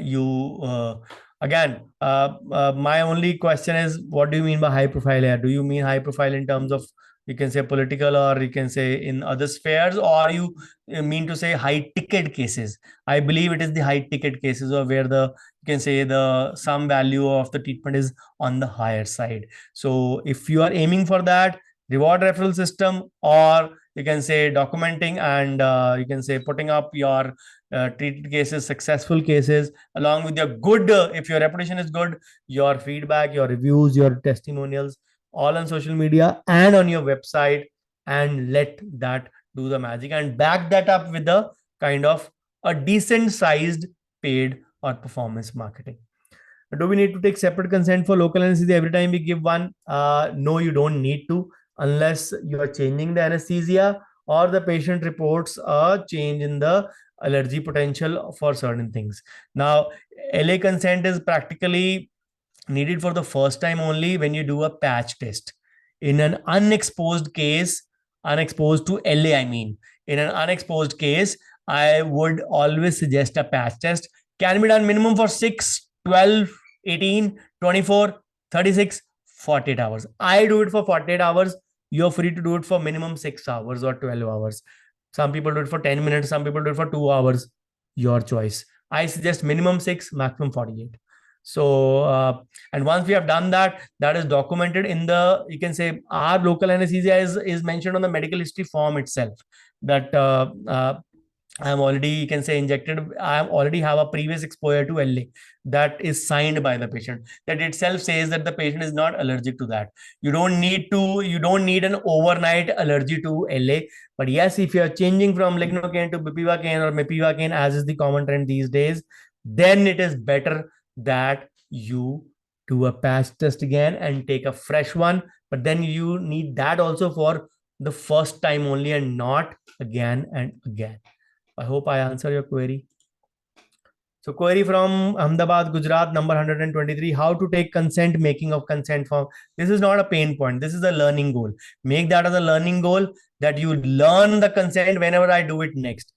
you again my only question is, what do you mean by high profile here? Do you mean high profile in terms of, you can say, political, or you can say in other spheres, or you mean to say high ticket cases? I believe it is the high ticket cases, or where the, you can say, the some value of the treatment is on the higher side. So if you are aiming for that, reward referral system, or you can say documenting and you can say putting up your treated cases, successful cases, along with your good, if your reputation is good, your feedback, your reviews, your testimonials, all on social media and on your website, and let that do the magic, and back that up with a kind of a decent sized paid or performance marketing. Do we need to take separate consent for local anesthesia every time we give one? No, you don't need to, unless you are changing the anesthesia or the patient reports a change in the allergy potential for certain things. Now, LA consent is practically needed for the first time only when you do a patch test. In an unexposed case, unexposed to LA, I mean, in an unexposed case, I would always suggest a patch test. Can be done minimum for 6, 12, 18, 24, 36, 48 hours. I do it for 48 hours. You're free to do it for minimum 6 hours or 12 hours. Some people do it for 10 minutes, some people do it for 2 hours. Your choice. I suggest minimum 6, maximum 48. So, and once we have done that, that is documented in the, you can say, our local anesthesia is mentioned on the medical history form itself, that I'm already, you can say, injected, I already have a previous exposure to LA, that is signed by the patient. That itself says that the patient is not allergic to that. You don't need an overnight allergy to LA. But yes, if you are changing from lignocaine to bupivacaine or mepivacaine, as is the common trend these days, then it is better that you do a patch test again and take a fresh one. But then you need that also for the first time only, and not again and again. I hope I answer your query. So query from Ahmedabad, Gujarat, number 123, how to take consent, making of consent form. This is not a pain point. This is a learning goal. Make that as a learning goal, that you learn the consent whenever I do it next.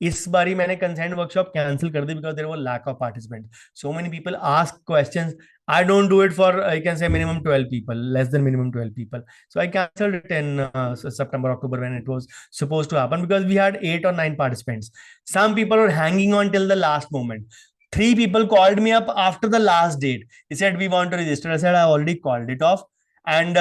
इस बारी मैंने consent workshop cancel कर दी because there were lack of participant. So many people ask questions. I don't do it for, I can say, minimum 12 people, less than minimum 12 people. So I canceled it in September, October, when it was supposed to happen, because we had 8 or 9 participants. Some people were hanging on till the last moment. 3 people called me up after the last date. He said, we want to register. I said, I already called it off. And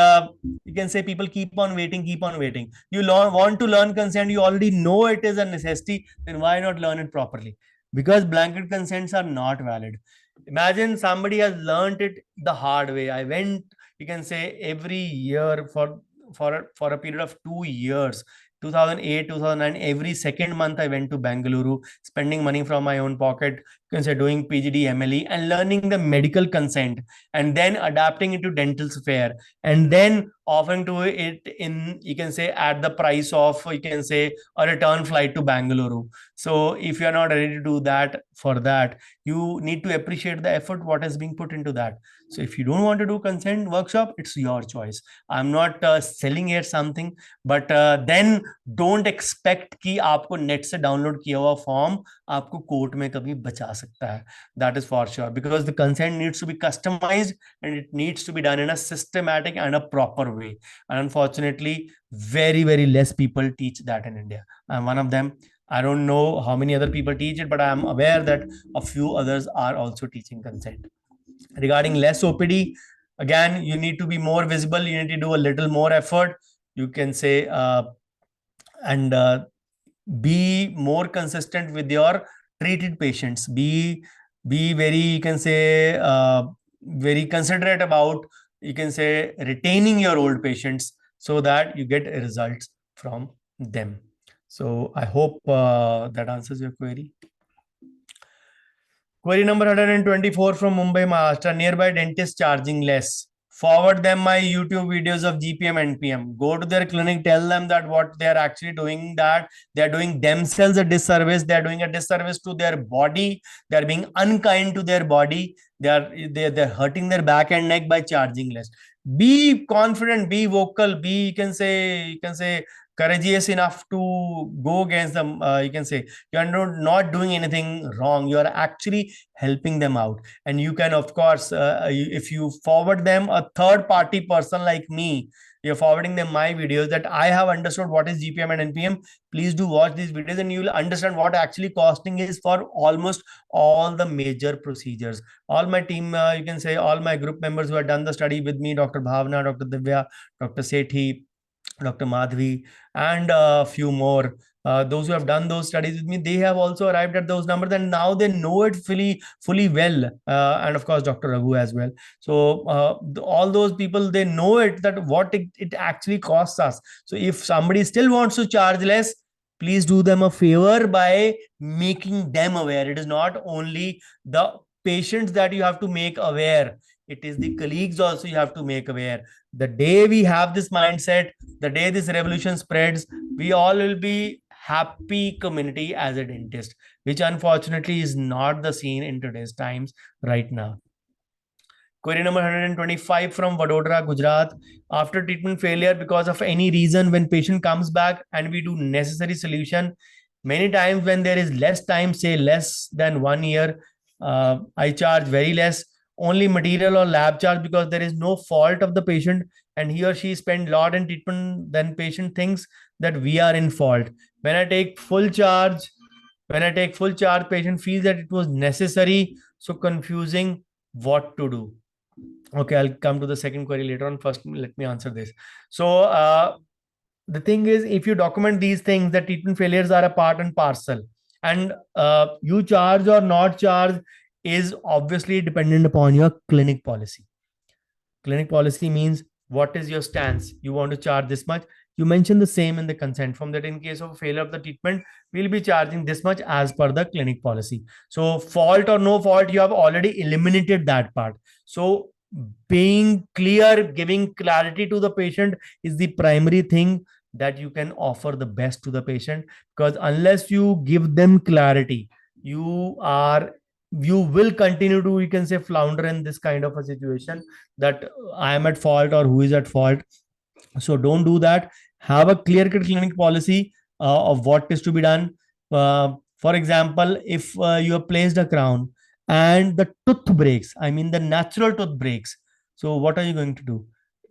you can say people keep on waiting. You want to learn consent, you already know it is a necessity, then why not learn it properly? Because blanket consents are not valid. Imagine somebody has learned it the hard way. I went, you can say, every year for a period of 2 years, 2008, 2009. Every second month, I went to Bengaluru, spending money from my own pocket. You can say doing PGD, MLE, and learning the medical consent, and then adapting it to dental sphere, and then offering to it in, you can say, at the price of, you can say, a return flight to Bengaluru. So if you are not ready to do that, for that you need to appreciate the effort what is being put into that. So if you don't want to do consent workshop, it's your choice. I'm not selling here something, but then don't expect कि आपको net से download किया हुआ form आपको court में कभी बचा सकता है. That is for sure, because the consent needs to be customized and it needs to be done in a systematic and a proper way. And unfortunately, very less people teach that in India. I'm one of them. I don't know how many other people teach it, but I am aware that a few others are also teaching consent. Regarding less OPD, again, you need to be more visible. You need to do a little more effort. You can say, and be more consistent with your treated patients. Be very, you can say, very considerate about, you can say, retaining your old patients so that you get results from them. So I hope that answers your query. Query number 124 from Mumbai, Maharashtra. Nearby dentist charging less. Forward them my YouTube videos of GPM and NPM. Go to their clinic, tell them that what they are actually doing, that they are doing themselves a disservice. They are doing a disservice to their body. They are being unkind to their body. They're hurting their back and neck by charging less. Be confident, be vocal, be, you can say courageous enough to go against them. You can say you are not doing anything wrong. You are actually helping them out. And you can, of course, if you forward them a third party person like me, you're forwarding them my videos that I have understood what is GPM and NPM. Please do watch these videos and you will understand what actually costing is for almost all the major procedures. All my team, you can say all my group members who have done the study with me, Dr. Bhavna, Dr. Divya, Dr. Sethi, Dr. Madhvi, and a few more. Those who have done those studies with me, they have also arrived at those numbers, and now they know it fully well. And of course, Dr. Raghu as well. So all those people, they know it, that what it actually costs us. So if somebody still wants to charge less, please do them a favor by making them aware. It is not only the patients that you have to make aware, it is the colleagues also you have to make aware. The day we have this mindset, the day this revolution spreads, we all will be happy community as a dentist, which unfortunately is not the scene in today's times right now. Query number 125 from Vadodara, Gujarat. After treatment failure because of any reason, when patient comes back and we do necessary solution, many times when there is less time, say less than 1 year, I charge very less, only material or lab charge, because there is no fault of the patient and he or she spend a lot in treatment, then patient thinks that we are in fault. When I take full charge, patient feels that it was necessary. So confusing what to do. Okay, I'll come to the second query later on. First, let me answer this. So the thing is, if you document these things, that treatment failures are a part and parcel, and you charge or not charge is obviously dependent upon your clinic policy. Clinic policy means what is your stance? You want to charge this much. You mention the same in the consent form, that in case of failure of the treatment, we'll be charging this much as per the clinic policy. So fault or no fault, you have already eliminated that part. So being clear, giving clarity to the patient is the primary thing that you can offer the best to the patient, because unless you give them clarity, you will continue to, you can say, flounder in this kind of a situation, that I am at fault or who is at fault. So don't do that. Have a clear cut clinic policy of what is to be done. For example, if you have placed a crown and the tooth breaks, I mean the natural tooth breaks, so what are you going to do?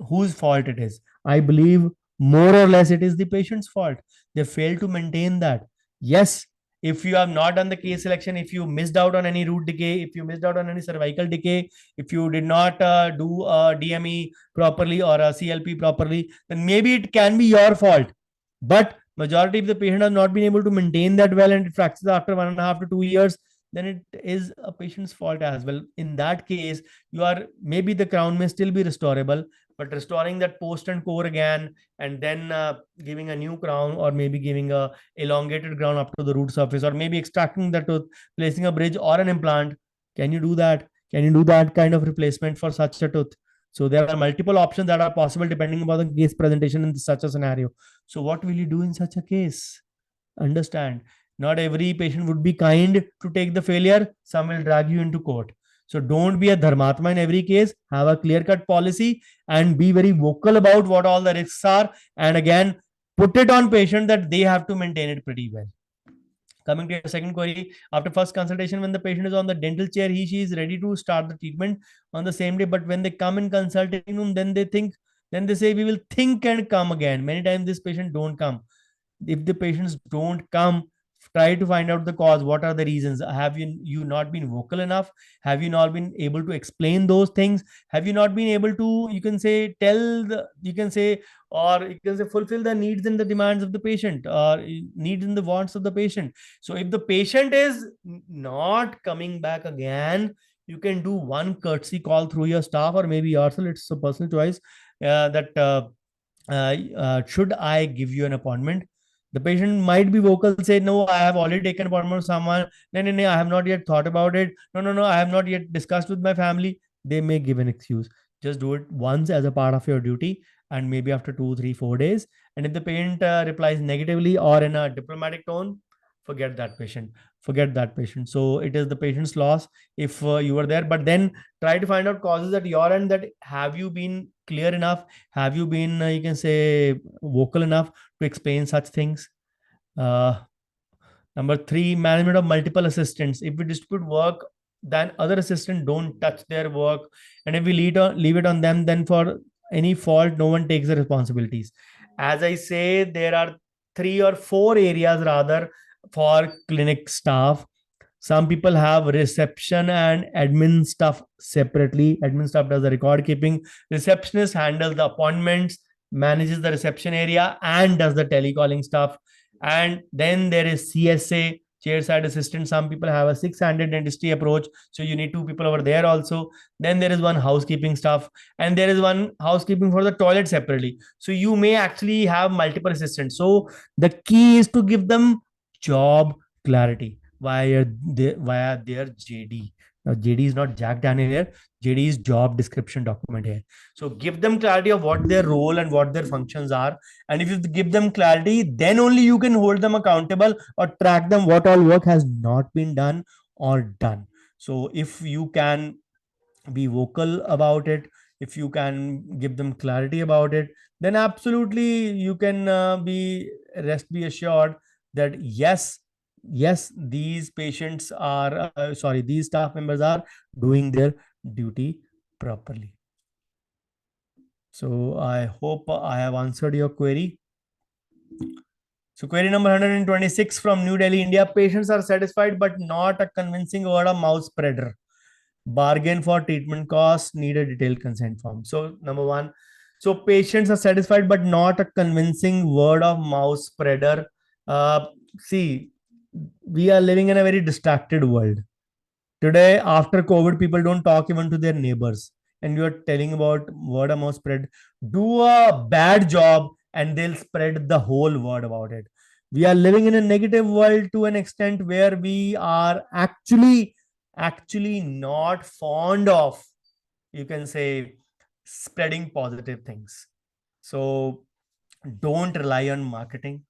Whose fault it is? I believe more or less it is the patient's fault. They fail to maintain that. Yes, if you have not done the case selection, if you missed out on any root decay, if you missed out on any cervical decay, if you did not do a DME properly or a CLP properly, then maybe it can be your fault. But majority of the patient has not been able to maintain that well and it fractures after 1.5 to 2 years. then it is a patient's fault as well. In that case, you are, maybe the crown may still be restorable, but restoring that post and core again, and then giving a new crown, or maybe giving a elongated crown up to the root surface, or maybe extracting the tooth, placing a bridge or an implant. Can you do that? Can you do that kind of replacement for such a tooth? So there are multiple options that are possible depending upon the case presentation in such a scenario. So what will you do in such a case? Understand, not every patient would be kind to take the failure. Some will drag you into court. So don't be a dharmatma in every case. Have a clear cut policy and be very vocal about what all the risks are. And again, put it on patient that they have to maintain it pretty well. Coming to your second query, after first consultation, when the patient is on the dental chair, she is ready to start the treatment on the same day. But when they come in consulting room, then they say, we will think and come again. Many times this patient don't come. If the patients don't come, try to find out the cause. What are the reasons? Have you not been vocal enough? Have you not been able to explain those things? Have you not been able to, you can say, fulfill the needs and the demands of the patient, or needs and the wants of the patient? So if the patient is not coming back again, you can do one courtesy call through your staff, or maybe yourself. It's a personal choice, should I give you an appointment? The patient might be vocal, say, no, I have already taken appointment with someone. No, no, no, I have not yet thought about it. No, no, no, I have not yet discussed with my family. They may give an excuse. Just do it once as a part of your duty, and maybe after 2, 3, 4 days. And if the patient replies negatively or in a diplomatic tone, forget that patient. Forget that patient. So it is the patient's loss if you were there. But then try to find out causes at your end. That have you been clear enough? Have you been, you can say, vocal enough to explain such things? Number 3, management of multiple assistants. If we distribute work, then other assistants don't touch their work. And if we leave it on them, then for any fault, no one takes the responsibilities. As I say, there are 3 or 4 areas rather for clinic staff. Some people have reception and admin stuff separately. Admin staff does the record keeping. Receptionist handles the appointments, manages the reception area, and does the telecalling stuff. And then there is CSA, chairside assistant. Some people have a 6-handed dentistry approach, so you need 2 people over there also. Then there is one housekeeping stuff, and there is one housekeeping for the toilet separately. So you may actually have multiple assistants. So the key is to give them job clarity via their JD. Now, JD is not Jack Daniel here. JD is job description document here. So give them clarity of what their role and what their functions are. And if you give them clarity, then only you can hold them accountable or track them what all work has not been done or done. So if you can be vocal about it, if you can give them clarity about it, then absolutely you can be assured that yes, these patients are these staff members are doing their duty properly. So I hope I have answered your query. So query number 126 from New Delhi, India. Patients are satisfied but not a convincing word of mouth spreader. Bargain for treatment costs, need a detailed consent form. So number 1, so patients are satisfied but not a convincing word of mouth spreader. See, we are living in a very distracted world. Today, after COVID, people don't talk even to their neighbors. And you are telling about word of mouth spread. Do a bad job and they'll spread the whole word about it. We are living in a negative world to an extent where we are actually not fond of, you can say, spreading positive things. So don't rely on marketing.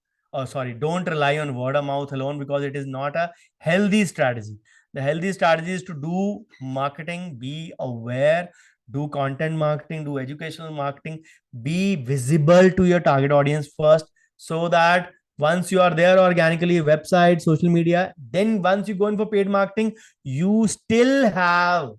Don't rely on word of mouth alone, because it is not a healthy strategy. The healthy strategy is to do marketing, be aware, do content marketing, do educational marketing, be visible to your target audience first, so that once you are there organically, website, social media, then once you go in for paid marketing, you still have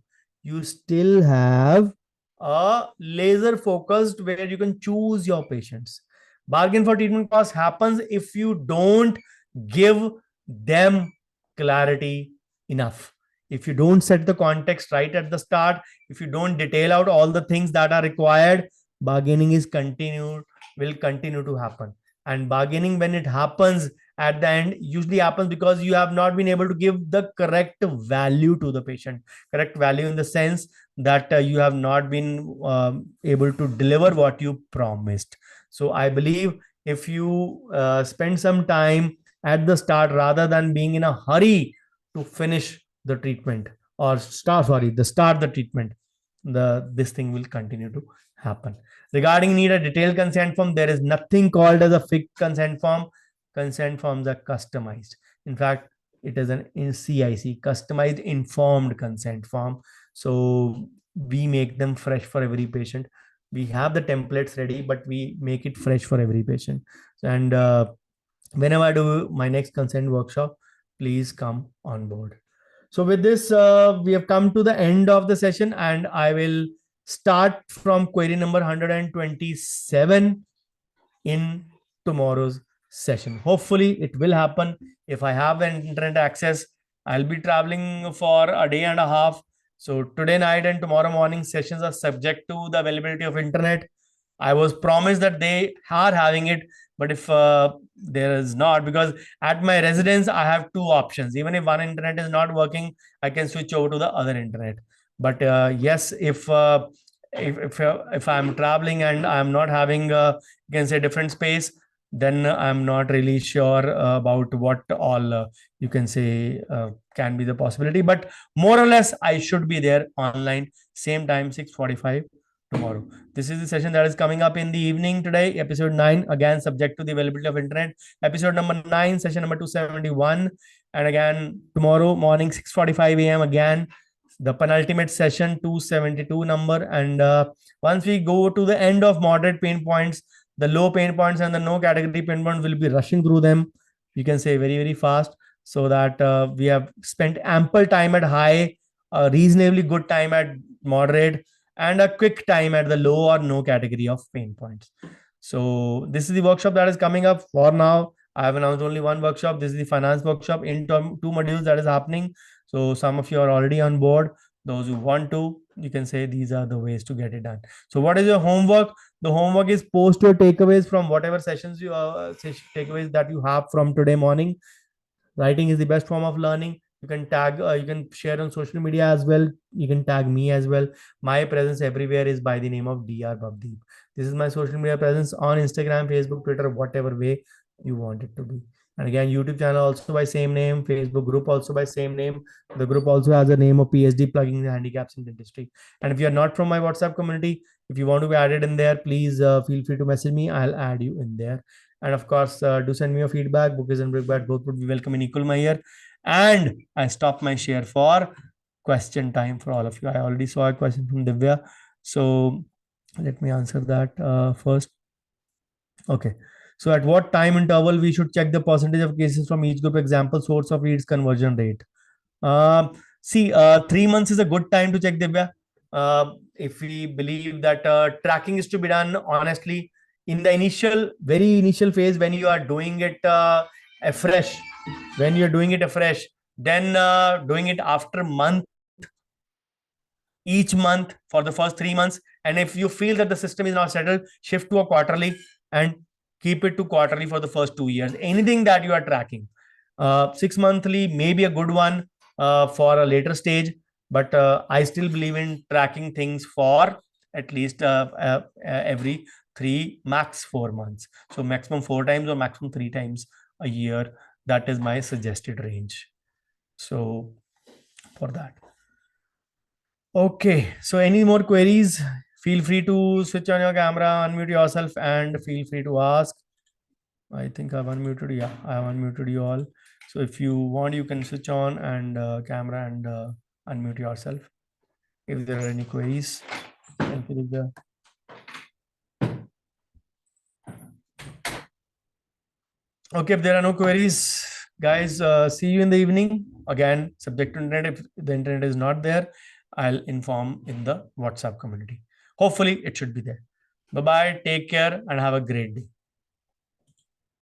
a laser focused where you can choose your patients. Bargain for treatment cost happens if you don't give them clarity enough. If you don't set the context right at the start, if you don't detail out all the things that are required, bargaining will continue to happen. And bargaining, when it happens at the end usually happens because you have not been able to give the correct value to the patient. Correct value in the sense that you have not been able to deliver what you promised. So I believe if you spend some time at the start rather than being in a hurry to finish the treatment or start the treatment, this thing will continue to happen. Regarding need a detailed consent form, there is nothing called as a fixed consent form. Consent forms are customized. In fact, it is an CIC, customized informed consent form. So we make them fresh for every patient. We have the templates ready, but we make it fresh for every patient. And whenever I do my next consent workshop, please come on board. So with this, we have come to the end of the session, and I will start from query number 127 in tomorrow's session. Hopefully it will happen. If I have an internet access, I'll be traveling for a day and a half. So today night and tomorrow morning sessions are subject to the availability of internet. I was promised that they are having it, but if there is not, because at my residence I have two options. Even if one internet is not working, I can switch over to the other internet. But yes, if I'm traveling and I'm not having you can say different space, then I'm not really sure about what all you can say can be the possibility. But more or less, I should be there online, same time, 6:45 tomorrow. This is the session that is coming up in the evening today, episode 9, again subject to the availability of internet. Episode number 9, session number 271, and again tomorrow morning 6:45 a.m. again the penultimate session, 272 number. And once we go to the end of moderate pain points, the low pain points and the no category pain points, will be rushing through them, you can say very, very fast, so that we have spent ample time at high, reasonably good time at moderate, and a quick time at the low or no category of pain points. So this is the workshop that is coming up. For now, I have announced only one workshop. This is the finance workshop in two modules that is happening. So some of you are already on board. Those who want to, you can say these are the ways to get it done. So what is your homework? The homework is post your takeaways from whatever sessions you takeaways that you have from today morning. Writing is the best form of learning. You can tag, you can share on social media as well. You can tag me as well. My presence everywhere is by the name of Dr. Bhavdeep. This is my social media presence on Instagram, Facebook, Twitter, whatever way you want it to be. And again, YouTube channel also by same name, Facebook group also by same name. The group also has a name of PSD Plugging the Handicaps in Dentistry. And if you're not from my WhatsApp community, if you want to be added in there, please feel free to message me. I'll add you in there. And of course, do send me your feedback. Bookies and Brickbat both would be welcome in equal measure. And I stop my share for question time for all of you. I already saw a question from Divya. So let me answer that first. Okay. So at what time interval we should check the percentage of cases from each group? Example, source of leads, conversion rate. See, 3 months is a good time to check, Divya. If we believe that tracking is to be done honestly in the very initial phase, when you are doing it afresh, then doing it after month, each month for the first 3 months. And if you feel that the system is not settled, shift to a quarterly and keep it to quarterly for the first 2 years. Anything that you are tracking, 6 monthly may be a good one for a later stage, but I still believe in tracking things for at least every 3, max 4 months. So maximum 4 times or maximum 3 times a year. That is my suggested range. So for that. Okay. So any more queries? Feel free to switch on your camera, unmute yourself, and feel free to ask. I think I've unmuted. Yeah, I have unmuted you all. So if you want, you can switch on and camera and unmute yourself if there are any queries. Thank you, Divya. Okay, if there are no queries, guys, see you in the evening. Again, subject to internet. If the internet is not there, I'll inform in the WhatsApp community. Hopefully, it should be there. Bye-bye. Take care and have a great day.